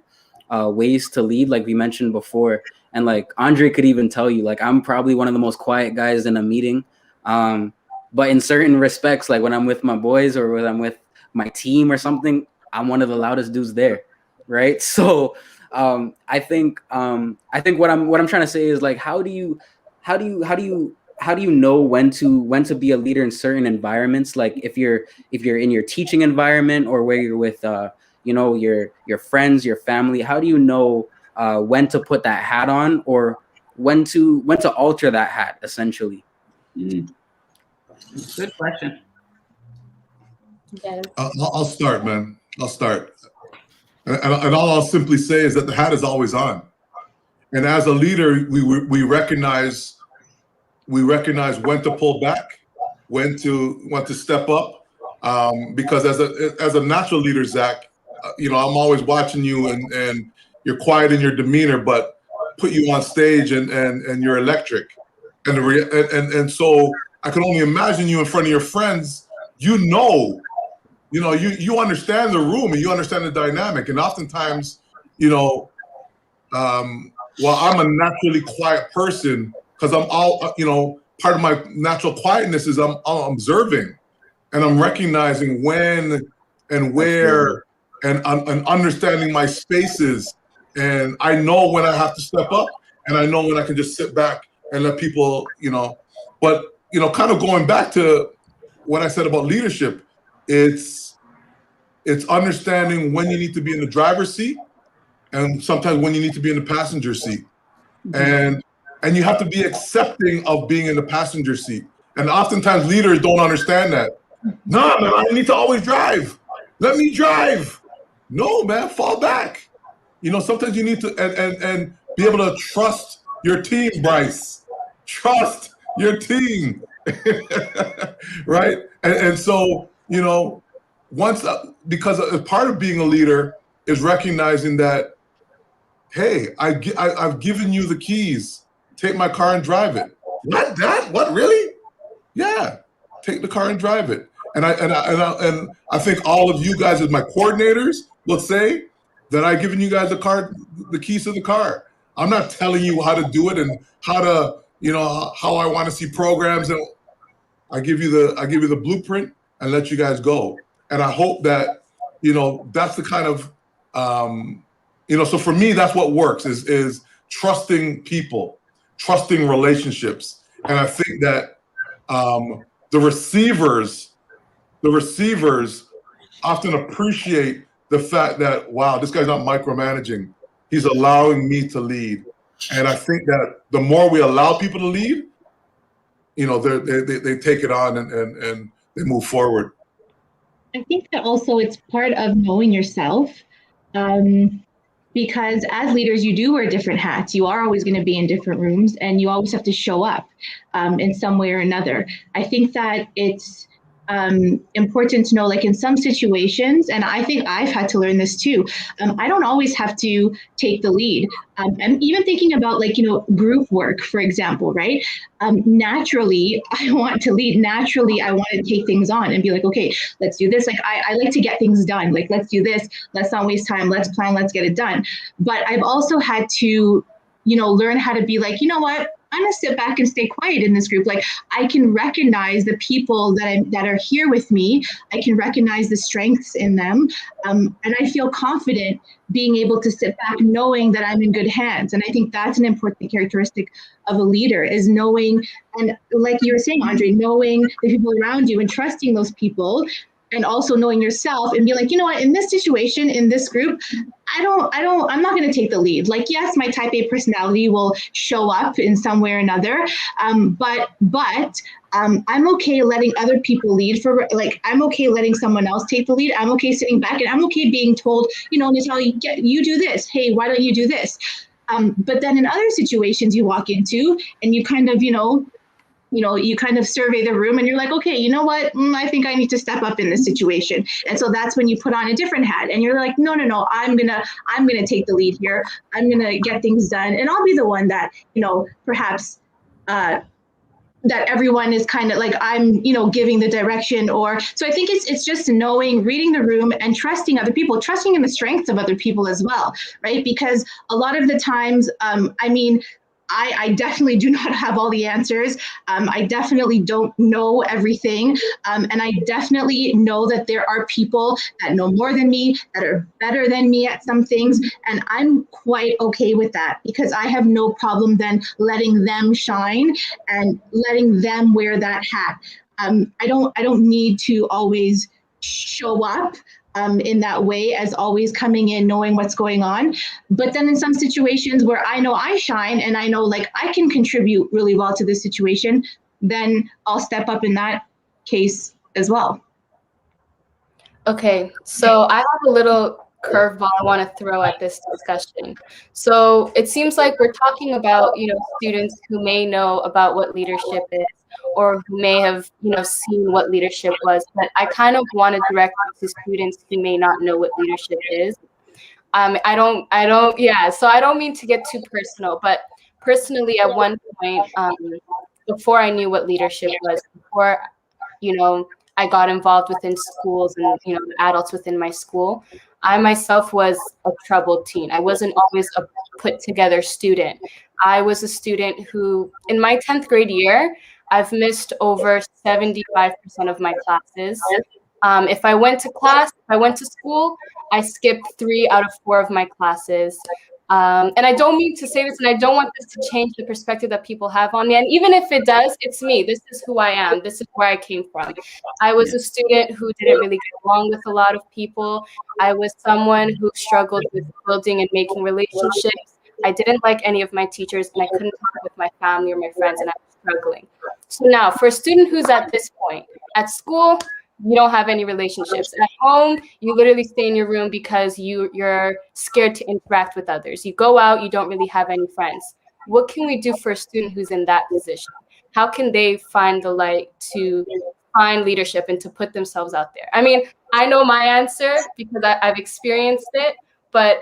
ways to lead, like we mentioned before. And like Andre could even tell you, like I'm probably one of the most quiet guys in a meeting. But in certain respects, like when I'm with my boys or when I'm with my team or something, I'm one of the loudest dudes there, right? So I think what I'm trying to say is like, how do you know when to be a leader in certain environments? Like if you're in your teaching environment or where you're with your friends, your family, how do you know when to put that hat on or when to alter that hat essentially? Good question. Yes. I'll start, man. I'll start. And all I'll simply say is that the hat is always on. And as a leader, we recognize when to pull back, when to step up. Because as a natural leader, Zach, I'm always watching you and you're quiet in your demeanor, but put you on stage and you're electric. And so I can only imagine you in front of your friends. You understand the room and you understand the dynamic. And oftentimes, while I'm a naturally quiet person, because I'm all, part of my natural quietness is I'm observing and I'm recognizing when and where and understanding my spaces. And I know when I have to step up and I know when I can just sit back and let people, but, kind of going back to what I said about leadership, it's understanding when you need to be in the driver's seat and sometimes when you need to be in the passenger seat. And you have to be accepting of being in the passenger seat. And oftentimes leaders don't understand that. No, man, I need to always drive. Let me drive. No, man, fall back. Sometimes you need to and be able to trust your team, Bryce. Trust your team. Right? And so, once, because a part of being a leader is recognizing that, hey, I've given you the keys. Take my car and drive it. What, really? Yeah, take the car and drive it. And I think all of you guys as my coordinators will say that I've given you guys the keys to the car. I'm not telling you how to do it and how to, how I want to see programs. And I give you the blueprint and let you guys go. And I hope that, that's the kind of, so for me, that's what works is trusting people, trusting relationships. And I think that the receivers often appreciate the fact that, wow, this guy's not micromanaging. He's allowing me to lead. And I think that the more we allow people to lead, they take it on and they move forward. I think that also it's part of knowing yourself, because as leaders, you do wear different hats. You are always going to be in different rooms and you always have to show up in some way or another. I think that it's important to know, like in some situations, and I think I've had to learn this too, I don't always have to take the lead. And even thinking about group work, for example, right? Naturally, I want to lead. Naturally, I want to take things on and be like, okay, let's do this. Like I like to get things done. Like, let's do this. Let's not waste time. Let's plan. Let's get it done. But I've also had to, learn how to be like, you know what? I'm gonna sit back and stay quiet in this group. Like I can recognize the people that are here with me. I can recognize the strengths in them, and I feel confident being able to sit back, knowing that I'm in good hands. And I think that's an important characteristic of a leader is knowing, and like you were saying, Andre, knowing the people around you and trusting those people, and also knowing yourself and be like, you know what, in this situation, in this group, I'm not going to take the lead. Like, yes, my type A personality will show up in some way or another. But I'm okay letting other people lead I'm okay letting someone else take the lead. I'm okay sitting back and I'm okay being told, Natalia, you do this. Hey, why don't you do this? But then in other situations you walk into and you kind of, you kind of survey the room and you're like, okay, you know what? I think I need to step up in this situation. And so that's when you put on a different hat and you're like, no, I'm going to take the lead here. I'm going to get things done. And I'll be the one that, perhaps, that everyone is kind of like, I'm, giving the direction so I think it's just knowing, reading the room and trusting other people, trusting in the strengths of other people as well. Right. Because a lot of the times, I definitely do not have all the answers. I definitely don't know everything. And I definitely know that there are people that know more than me, that are better than me at some things. And I'm quite okay with that because I have no problem then letting them shine and letting them wear that hat. I don't need to always show up in that way as always coming in, knowing what's going on. But then in some situations where I know I shine and I know like I can contribute really well to this situation, then I'll step up in that case as well. Okay, so I have a little curveball I want to throw at this discussion. So it seems like we're talking about, students who may know about what leadership is, or who may have, seen what leadership was, but I kind of want to direct it to students who may not know what leadership is. Yeah, so I don't mean to get too personal, but personally, at one point, before I knew what leadership was, before, I got involved within schools and, adults within my school, I myself was a troubled teen. I wasn't always a put together student. I was a student who, in my 10th grade year, I've missed over 75% of my classes. If I went to school, I skipped 3 out of 4 of my classes. And I don't mean to say this, and I don't want this to change the perspective that people have on me. And even if it does, it's me. This is who I am. This is where I came from. I was a student who didn't really get along with a lot of people. I was someone who struggled with building and making relationships. I didn't like any of my teachers, and I couldn't talk with my family or my friends, and I was struggling. So now, for a student who's at this point, at school, you don't have any relationships. At home, you literally stay in your room because you're scared to interact with others. You go out, you don't really have any friends. What can we do for a student who's in that position? How can they find the light to find leadership and to put themselves out there? I mean, I know my answer because I've experienced it, but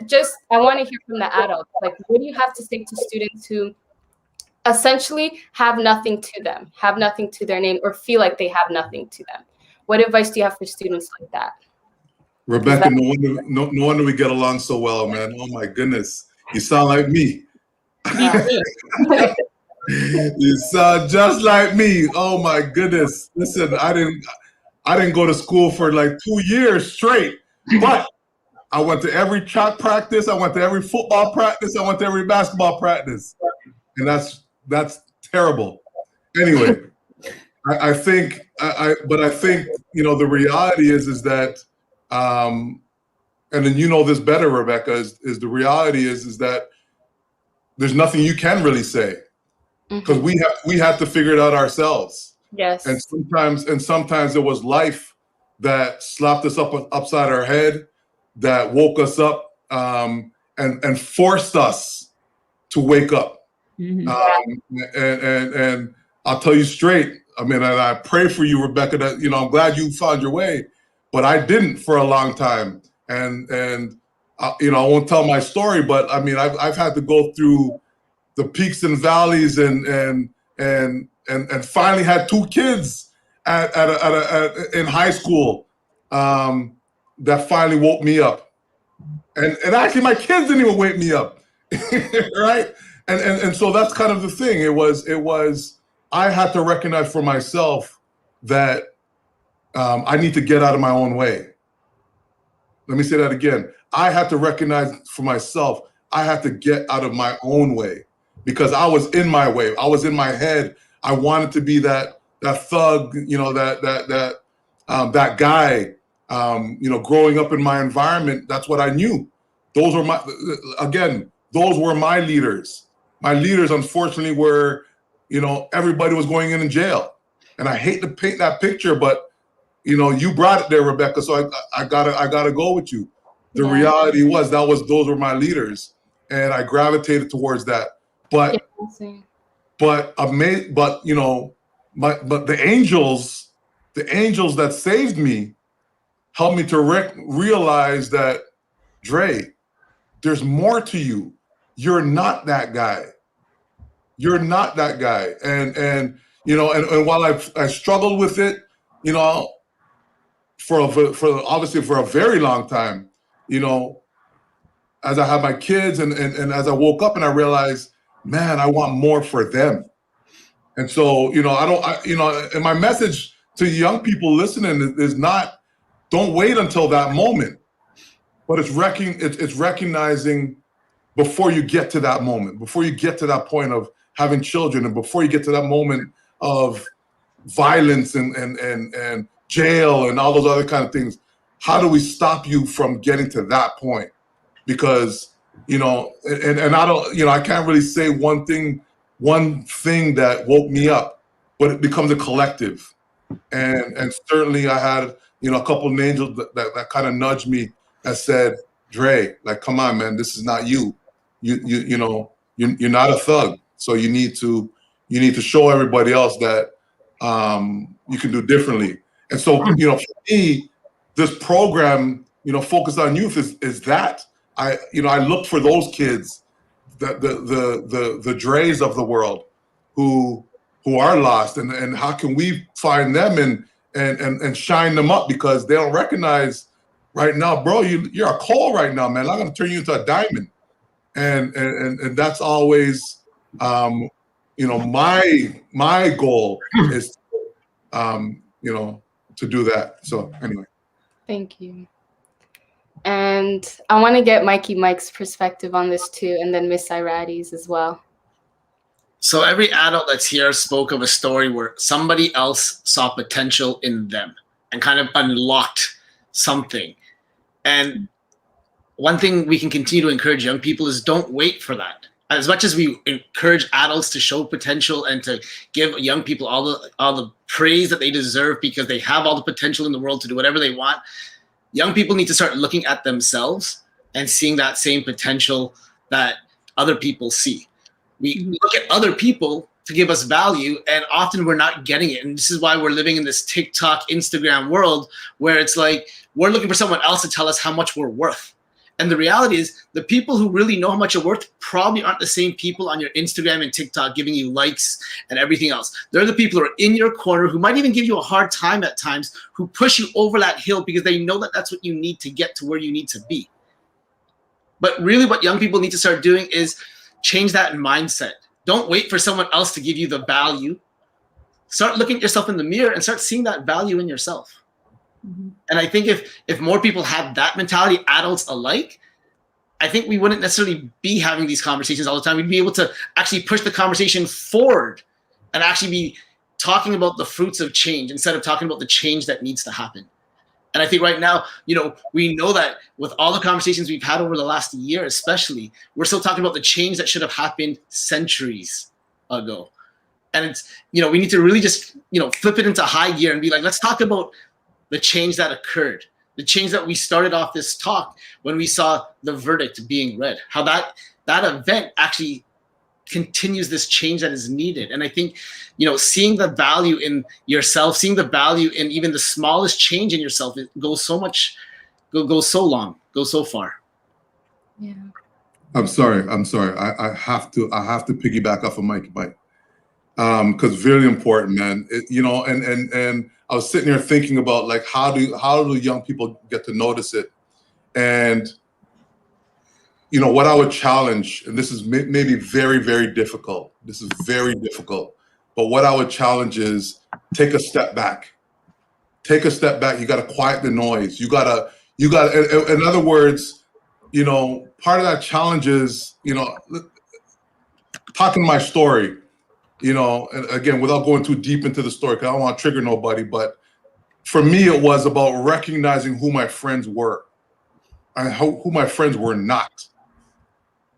I want to hear from the adults. Like, what do you have to say to students who essentially have nothing to them, have nothing to their name, or feel like they have nothing to them? What advice do you have for students like that? Rebecca, no wonder we get along so well, man. Oh my goodness. You sound like me. You sound just like me. Oh my goodness. Listen, I didn't go to school for like 2 years straight, but I went to every track practice, I went to every football practice, I went to every basketball practice. And that's terrible. Anyway. I think, the reality is that, and then you know this better, Rebecca, is the reality is that there's nothing you can really say because we have to figure it out ourselves. Yes. And sometimes it was life that slapped us upside our head, that woke us up, and forced us to wake up. Mm-hmm. And I'll tell you straight. I mean, I pray for you, Rebecca, that, I'm glad you found your way, but I didn't for a long time. And I won't tell my story, but I mean, I've had to go through the peaks and valleys and finally had 2 kids in high school that finally woke me up. And actually my kids didn't even wake me up, right? And so that's kind of the thing. It was, I had to recognize for myself that I need to get out of my own way. Let me say that again. I had to recognize for myself, I had to get out of my own way because I was in my way. I was in my head. I wanted to be that thug, that guy, growing up in my environment. That's what I knew. Those were my leaders. My leaders, unfortunately, were, everybody was going in jail. And I hate to paint that picture, but, you brought it there, Rebecca. So I gotta go with you. The reality was those were my leaders, and I gravitated towards that. But the angels that saved me helped me to realize that, Dre, there's more to you. You're not that guy. You're not that guy. And while I struggled with it, for obviously for a very long time, as I had my kids and as I woke up and I realized, man, I want more for them. And so, and my message to young people listening is not, don't wait until that moment, but it's recognizing before you get to that moment, before you get to that point of having children, and before you get to that moment of violence and jail and all those other kind of things, how do we stop you from getting to that point? Because, and I don't, I can't really say one thing that woke me up, but it becomes a collective. And certainly I had, a couple of angels that kind of nudged me and said, Dre, like, come on, man, this is not you. You're not a thug. So you need to show everybody else that you can do differently. And so, for me, this program, Focus on Youth is that. I look for those kids, the Dre's of the world, who are lost, and how can we find them and shine them up, because they don't recognize right now, bro. You're a coal right now, man. I'm gonna turn you into a diamond, and that's always, my goal is, to do that. So anyway. Thank you. And I want to get Mikey Mike's perspective on this too, and then Miss Iradi's as well. So every adult that's here spoke of a story where somebody else saw potential in them and kind of unlocked something. And one thing we can continue to encourage young people is don't wait for that. As much as we encourage adults to show potential and to give young people all the praise that they deserve because they have all the potential in the world to do whatever they want, young people need to start looking at themselves and seeing that same potential that other people see. We look at other people to give us value, and often we're not getting it. And this is why we're living in this TikTok, Instagram world where it's like we're looking for someone else to tell us how much we're worth. And the reality is the people who really know how much you're worth probably aren't the same people on your Instagram and TikTok giving you likes and everything else. They're the people who are in your corner, who might even give you a hard time at times, who push you over that hill because they know that that's what you need to get to where you need to be. But really what young people need to start doing is change that mindset. Don't wait for someone else to give you the value. Start looking at yourself in the mirror and start seeing that value in yourself. And I think if more people had that mentality, adults alike, I think we wouldn't necessarily be having these conversations all the time. We'd be able to actually push the conversation forward and actually be talking about the fruits of change instead of talking about the change that needs to happen. And I think right now, we know that with all the conversations we've had over the last year, especially, we're still talking about the change that should have happened centuries ago. And it's, we need to really just, flip it into high gear and be like, let's talk about the change that occurred, the change that we started off this talk when we saw the verdict being read, how that event actually continues this change that is needed. And I think, seeing the value in yourself, seeing the value in even the smallest change in yourself, it goes so much, goes so long, goes so far. Yeah. I'm sorry. I have to piggyback off of Mike, because very important, man. And I was sitting here thinking about like how do young people get to notice it, and what I would challenge, and this is maybe very, very difficult. This is very difficult, but what I would challenge is take a step back. Take a step back. You got to quiet the noise. You got to. In other words, part of that challenge is talking my story. And again, without going too deep into the story, because I don't want to trigger nobody, but for me, it was about recognizing who my friends were and who my friends were not.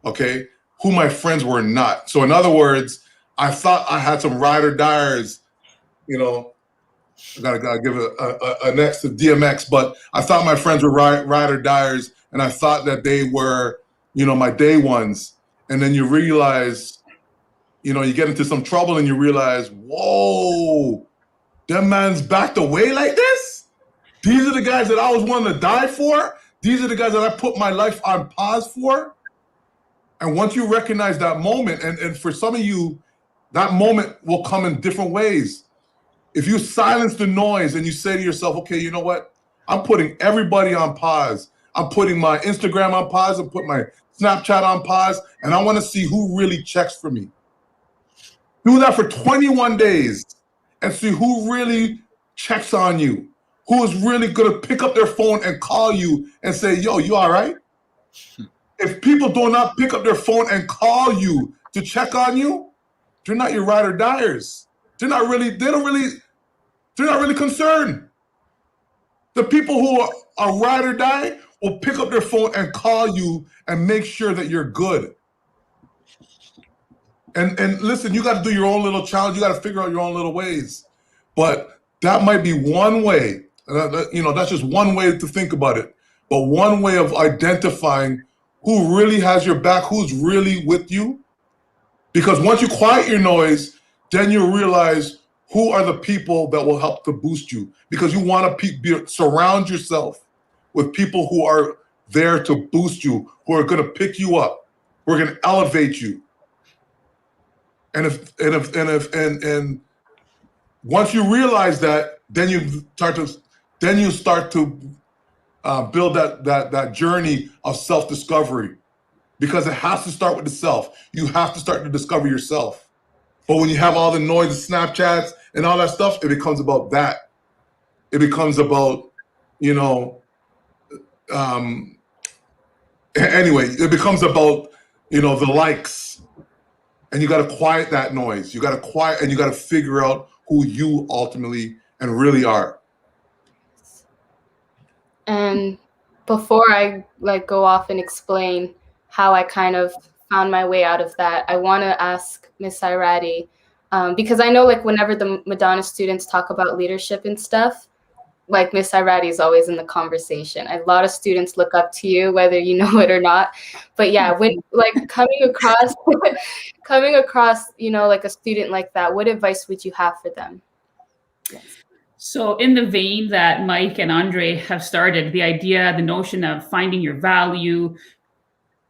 Okay? Who my friends were not. So in other words, I thought I had some ride or diers, I gotta give a next to DMX, but I thought my friends were ride or diers, and I thought that they were, my day ones. And then you realize, you get into some trouble and you realize, whoa, them man's backed away like this? These are the guys that I was willing to die for? These are the guys that I put my life on pause for? And once you recognize that moment, and for some of you, that moment will come in different ways. If you silence the noise and you say to yourself, okay, you know what? I'm putting everybody on pause. I'm putting my Instagram on pause. I'm putting my Snapchat on pause. And I want to see who really checks for me. Do that for 21 days and see who really checks on you, who is really going to pick up their phone and call you and say, yo, you all right? If people do not pick up their phone and call you to check on you, they're not your ride or diers. They're not really concerned. The people who are ride or die will pick up their phone and call you and make sure that you're good. And listen, you got to do your own little challenge. You got to figure out your own little ways. But that might be one way. That's just one way to think about it. But one way of identifying who really has your back, who's really with you. Because once you quiet your noise, then you realize who are the people that will help to boost you. Because you want to surround yourself with people who are there to boost you, who are going to pick you up, who are going to elevate you. And once you realize that, then you start to build that journey of self-discovery, because it has to start with the self. You have to start to discover yourself. But when you have all the noise, the Snapchats and all that stuff, it becomes about that. It becomes about, anyway, it becomes about, the likes. And you got to quiet that noise. You got to quiet, and you got to figure out who you ultimately and really are. And before I go off and explain how I kind of found my way out of that, I want to ask Miss Irati, because I know whenever the Madonna students talk about leadership and stuff, Miss Irati is always in the conversation. A lot of students look up to you, whether you know it or not. But yeah, when coming across, a student like that, what advice would you have for them? Yes. So in the vein that Mike and Andre have started, the notion of finding your value,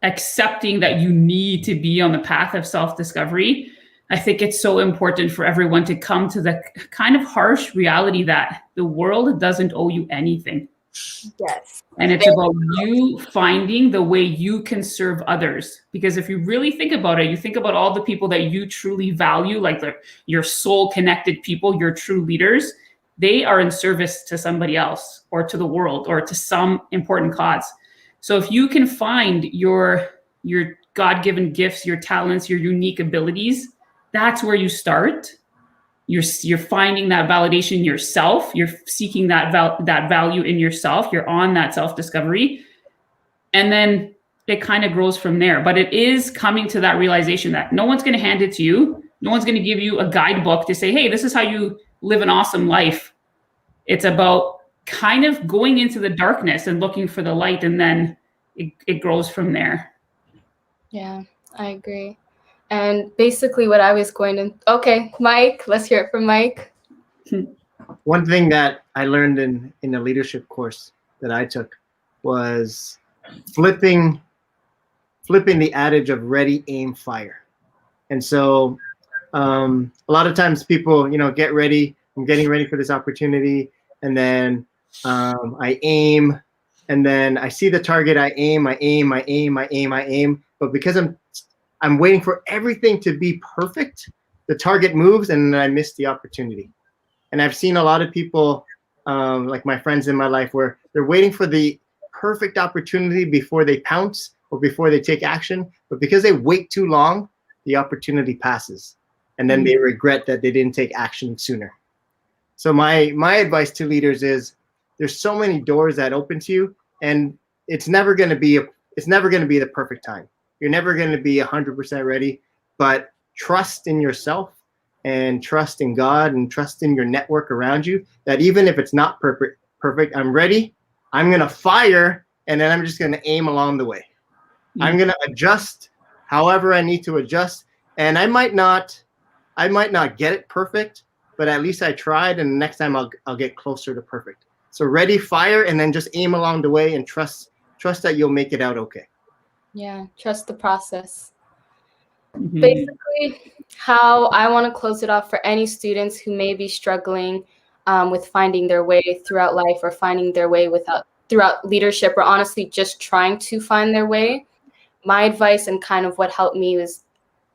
accepting that you need to be on the path of self-discovery, I think it's so important for everyone to come to the kind of harsh reality that the world doesn't owe you anything. Yes. And it's about you finding the way you can serve others. Because if you really think about it, you think about all the people that you truly value, your soul-connected people, your true leaders, they are in service to somebody else or to the world or to some important cause. So if you can find your God-given gifts, your talents, your unique abilities, that's where you start. You're finding that validation in yourself. You're seeking that value in yourself. You're on that self-discovery. And then it kind of grows from there. But it is coming to that realization that no one's going to hand it to you. No one's going to give you a guidebook to say, hey, this is how you live an awesome life. It's about kind of going into the darkness and looking for the light, and then it grows from there. Yeah, I agree. And basically what I was going to, okay, Mike, let's hear it from Mike. One thing that I learned in the leadership course that I took was flipping the adage of ready, aim, fire. And so a lot of times people, get ready, I'm getting ready for this opportunity, and then I aim, and then I see the target, I aim, but because I'm waiting for everything to be perfect, the target moves, and then I miss the opportunity. And I've seen a lot of people, like my friends in my life, where they're waiting for the perfect opportunity before they pounce or before they take action. But because they wait too long, the opportunity passes. And then they regret that they didn't take action sooner. So my advice to leaders is there's so many doors that open to you, and it's never going to be the perfect time. You're never going to be 100% ready, but trust in yourself and trust in God and trust in your network around you, that even if it's not perfect, I'm ready. I'm going to fire, and then I'm just going to aim along the way. I'm going to adjust however I need to adjust. And I might not get it perfect, but at least I tried, and the next time I'll get closer to perfect. So ready, fire, and then just aim along the way and trust that you'll make it out okay. Yeah, trust the process. Basically, how I want to close it off for any students who may be struggling with finding their way throughout life, or finding their way throughout leadership, or honestly just trying to find their way. My advice and kind of what helped me is,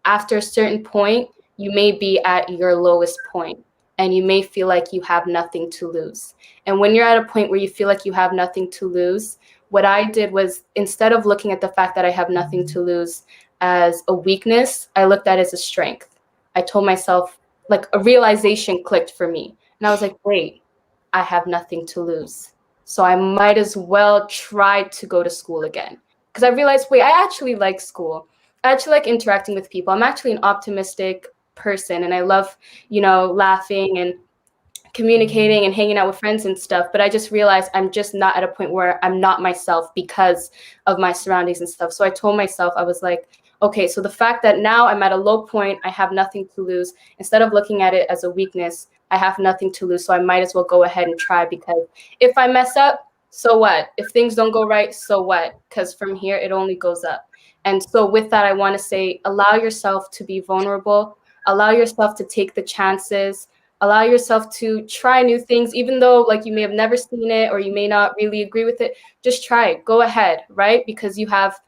after a certain point, you may be at your lowest point, and you may feel like you have nothing to lose. And when you're at a point where you feel like you have nothing to lose, what I did was, instead of looking at the fact that I have nothing to lose as a weakness, I looked at it as a strength. I told myself, a realization clicked for me. And I was like, wait, I have nothing to lose. So I might as well try to go to school again. Because I realized, wait, I actually like school. I actually like interacting with people. I'm actually an optimistic person, and I love, laughing and communicating and hanging out with friends and stuff. But I just realized I'm just not at a point where I'm not myself because of my surroundings and stuff. So I told myself, I was like, okay, so the fact that now I'm at a low point, I have nothing to lose. Instead of looking at it as a weakness, I have nothing to lose. So I might as well go ahead and try, because if I mess up, So what? If things don't go right, so what? Because from here, it only goes up. And so with that, I want to say, allow yourself to be vulnerable, allow yourself to take the chances, allow yourself to try new things, even though like you may have never seen it or you may not really agree with it. Just try it. Go ahead, right? Because you have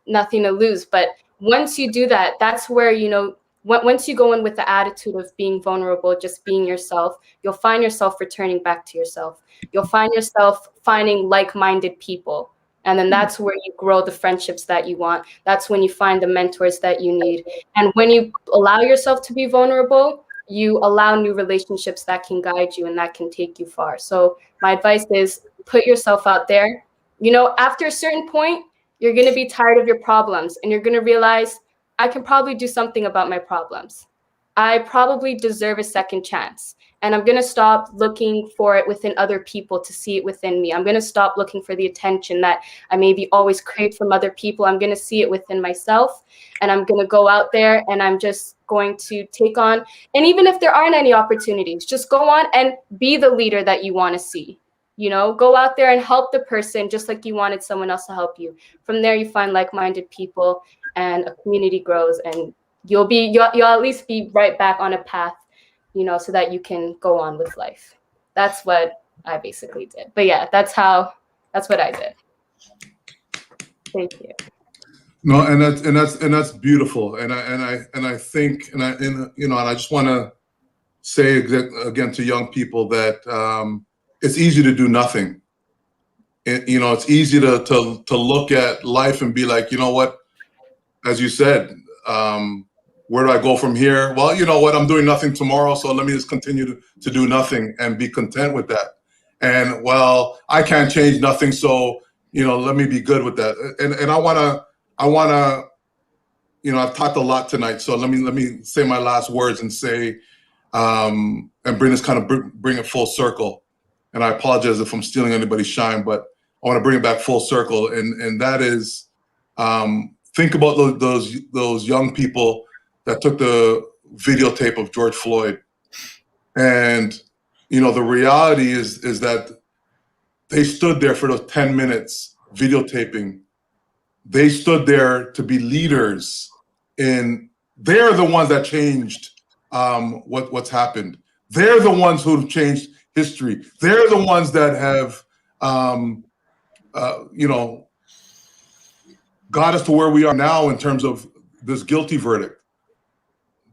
nothing to lose. But once you do that, that's where, you know, once you go in with the attitude of being vulnerable, just being yourself, you'll find yourself returning back to yourself. You'll find yourself finding like-minded people. And then that's where you grow the friendships that you want. That's when you find the mentors that you need. And when you allow yourself to be vulnerable, you allow new relationships that can guide you and that can take you far. So my advice is put yourself out there. You know, after a certain point, you're going to be tired of your problems and you're going to realize, I can probably do something about my problems. I probably deserve a second chance. And I'm going to stop looking for it within other people to see it within me. I'm going to stop looking for the attention that I maybe always crave from other people. I'm going to see it within myself. And I'm going to go out there and I'm just going to take on. And even if there aren't any opportunities, just go on and be the leader that you want to see. You know, go out there and help the person just like you wanted someone else to help you. From there, you find like-minded people and a community grows, and you'll at least be right back on a path, you know, so that you can go on with life. That's what I basically did. But yeah, that's what I did. Thank you. No, and that's beautiful. And I think and I just want to say again to young people that it's easy to do nothing. It's easy to look at life and be like, you know what, as you said, where do I go from here? Well, you know what, I'm doing nothing tomorrow, so let me just continue to do nothing and be content with that. And well, I can't change nothing, so let me be good with that. And I wanna, I've talked a lot tonight, so let me say my last words and say, and bring it full circle. And I apologize if I'm stealing anybody's shine, but I want to bring it back full circle, and that is, think about those young people that took the videotape of George Floyd, and the reality is that they stood there for those 10 minutes videotaping. They stood there to be leaders, and they're the ones that changed what's happened. They're the ones who've changed history. They're the ones that have, got us to where we are now in terms of this guilty verdict.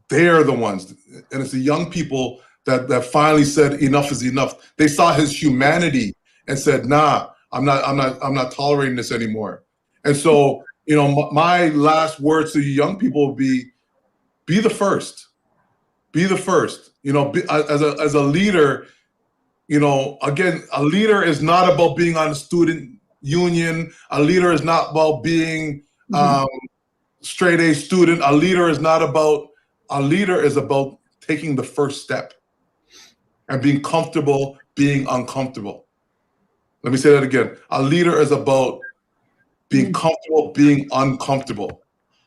They're the ones, and it's the young people that finally said enough is enough. They saw his humanity and said, "Nah, I'm not tolerating this anymore." And so, my last words to you young people would be the first. Be the first. As a leader. Again, a leader is not about being on a student union. A leader is not about being straight A student. A leader is about taking the first step and being comfortable being uncomfortable. Let me say that again. A leader is about being comfortable being uncomfortable,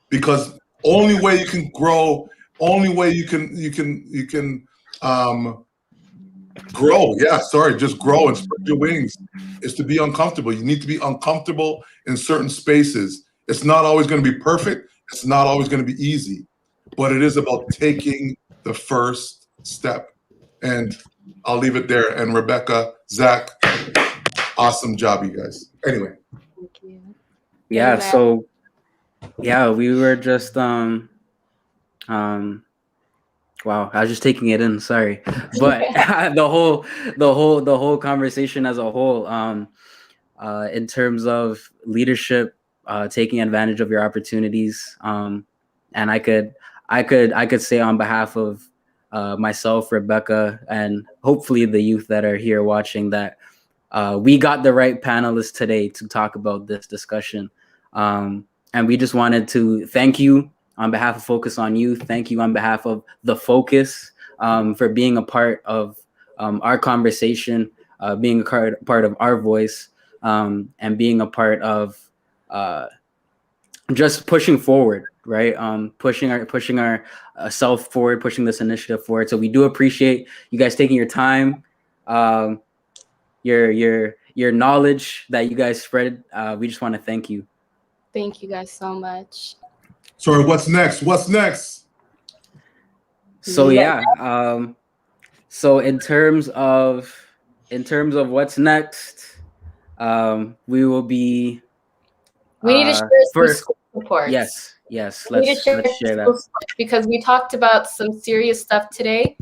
because only way you can grow, only way you can grow. Just grow and spread your wings is to be uncomfortable. You need to be uncomfortable in certain spaces. It's not always going to be perfect. It's not always going to be easy, but it is about taking the first step. And I'll leave it there. And Rebecca, Zach, awesome job, you guys. Anyway. Thank you. Yeah. So, we were just wow, I was just taking it in. Sorry, but the whole conversation as a whole, in terms of leadership, taking advantage of your opportunities, and I could say on behalf of myself, Rebecca, and hopefully the youth that are here watching that we got the right panelists today to talk about this discussion, and we just wanted to thank you. On behalf of Focus on Youth, thank you on behalf of the Focus for being a part of our conversation, being a part of our voice, and being a part of just pushing forward, right? Pushing our self forward, pushing this initiative forward. So we do appreciate you guys taking your time, your your knowledge that you guys spread. We just want to thank you. Thank you guys so much. Sorry, what's next? What's next? So yeah, so in terms of what's next, we will be. We need to share some school reports. Yes. We need to share that because we talked about some serious stuff today.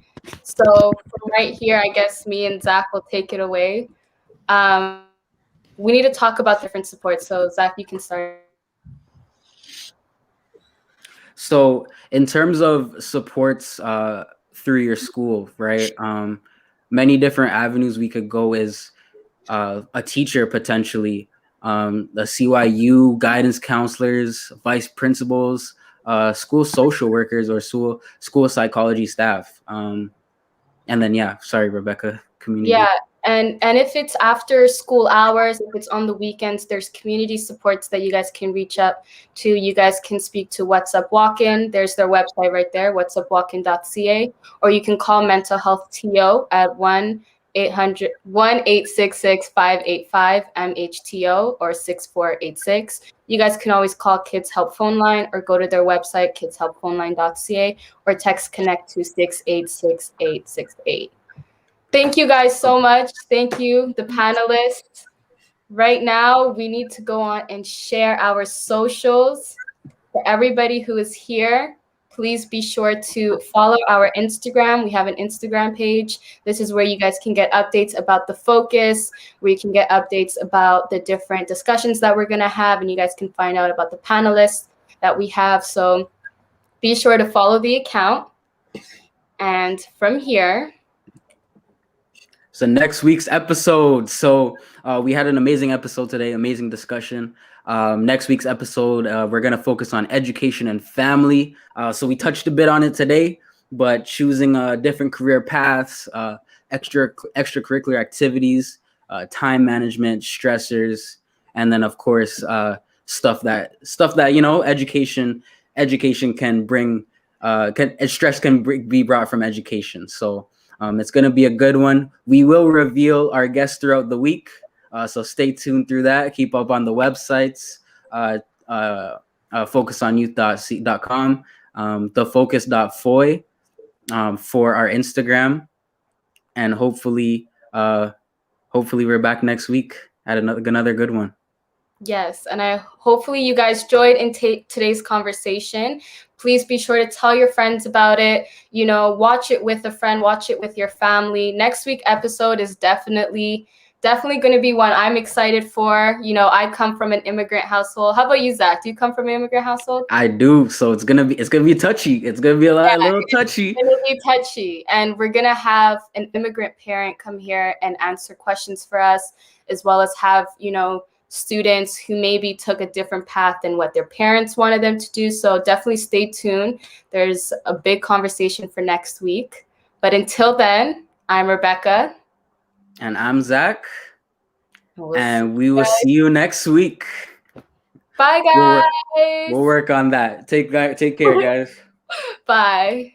So from right here, I guess me and Zach will take it away. We need to talk about different supports. So Zach, you can start. So in terms of supports through your school, right? Many different avenues we could go is a teacher potentially, the CYU guidance counselors, vice principals, school social workers, or school psychology staff. And then sorry, Rebecca, community. Yeah, and if it's after school hours, if it's on the weekends, there's community supports that you guys can reach up to. You guys can speak to What's Up Walk-In. There's their website right there, whatsupwalkin.ca, or you can call Mental Health TO at 1-866-585-MHTO or 6486. You guys can always call Kids Help Phone Line or go to their website, kidshelpphonline.ca, or text Connect to 686-868. Thank you guys so much. Thank you, the panelists. Right now, we need to go on and share our socials. For everybody who is here, please be sure to follow our Instagram. We have an Instagram page. This is where you guys can get updates about the focus, where you can get updates about the different discussions that we're going to have, and you guys can find out about the panelists that we have. So be sure to follow the account. And from here, so next week's episode. So we had an amazing episode today, amazing discussion. Next week's episode, we're going to focus on education and family. So we touched a bit on it today, but choosing different career paths, extracurricular activities, time management, stressors, and then of course stuff that education can bring. Stress can be brought from education. So it's going to be a good one. We will reveal our guests throughout the week. So stay tuned through that. Keep up on the websites, focusonyouth.com, thefocus.foy for our Instagram. And hopefully we're back next week at another good one. Yes, and hopefully you guys enjoyed in today's conversation. Please be sure to tell your friends about it. Watch it with a friend, watch it with your family. Next week's episode is definitely going to be one I'm excited for. I come from an immigrant household. How about you, Zach? Do you come from an immigrant household? I do. So it's gonna be touchy. It's gonna be a little touchy. It's gonna be touchy, and we're gonna have an immigrant parent come here and answer questions for us, as well as have students who maybe took a different path than what their parents wanted them to do. So definitely stay tuned. There's a big conversation for next week. But until then, I'm Rebecca. And I'm Zach. And we will see you next week. Bye, guys. We'll work on that. Take care, guys. Bye.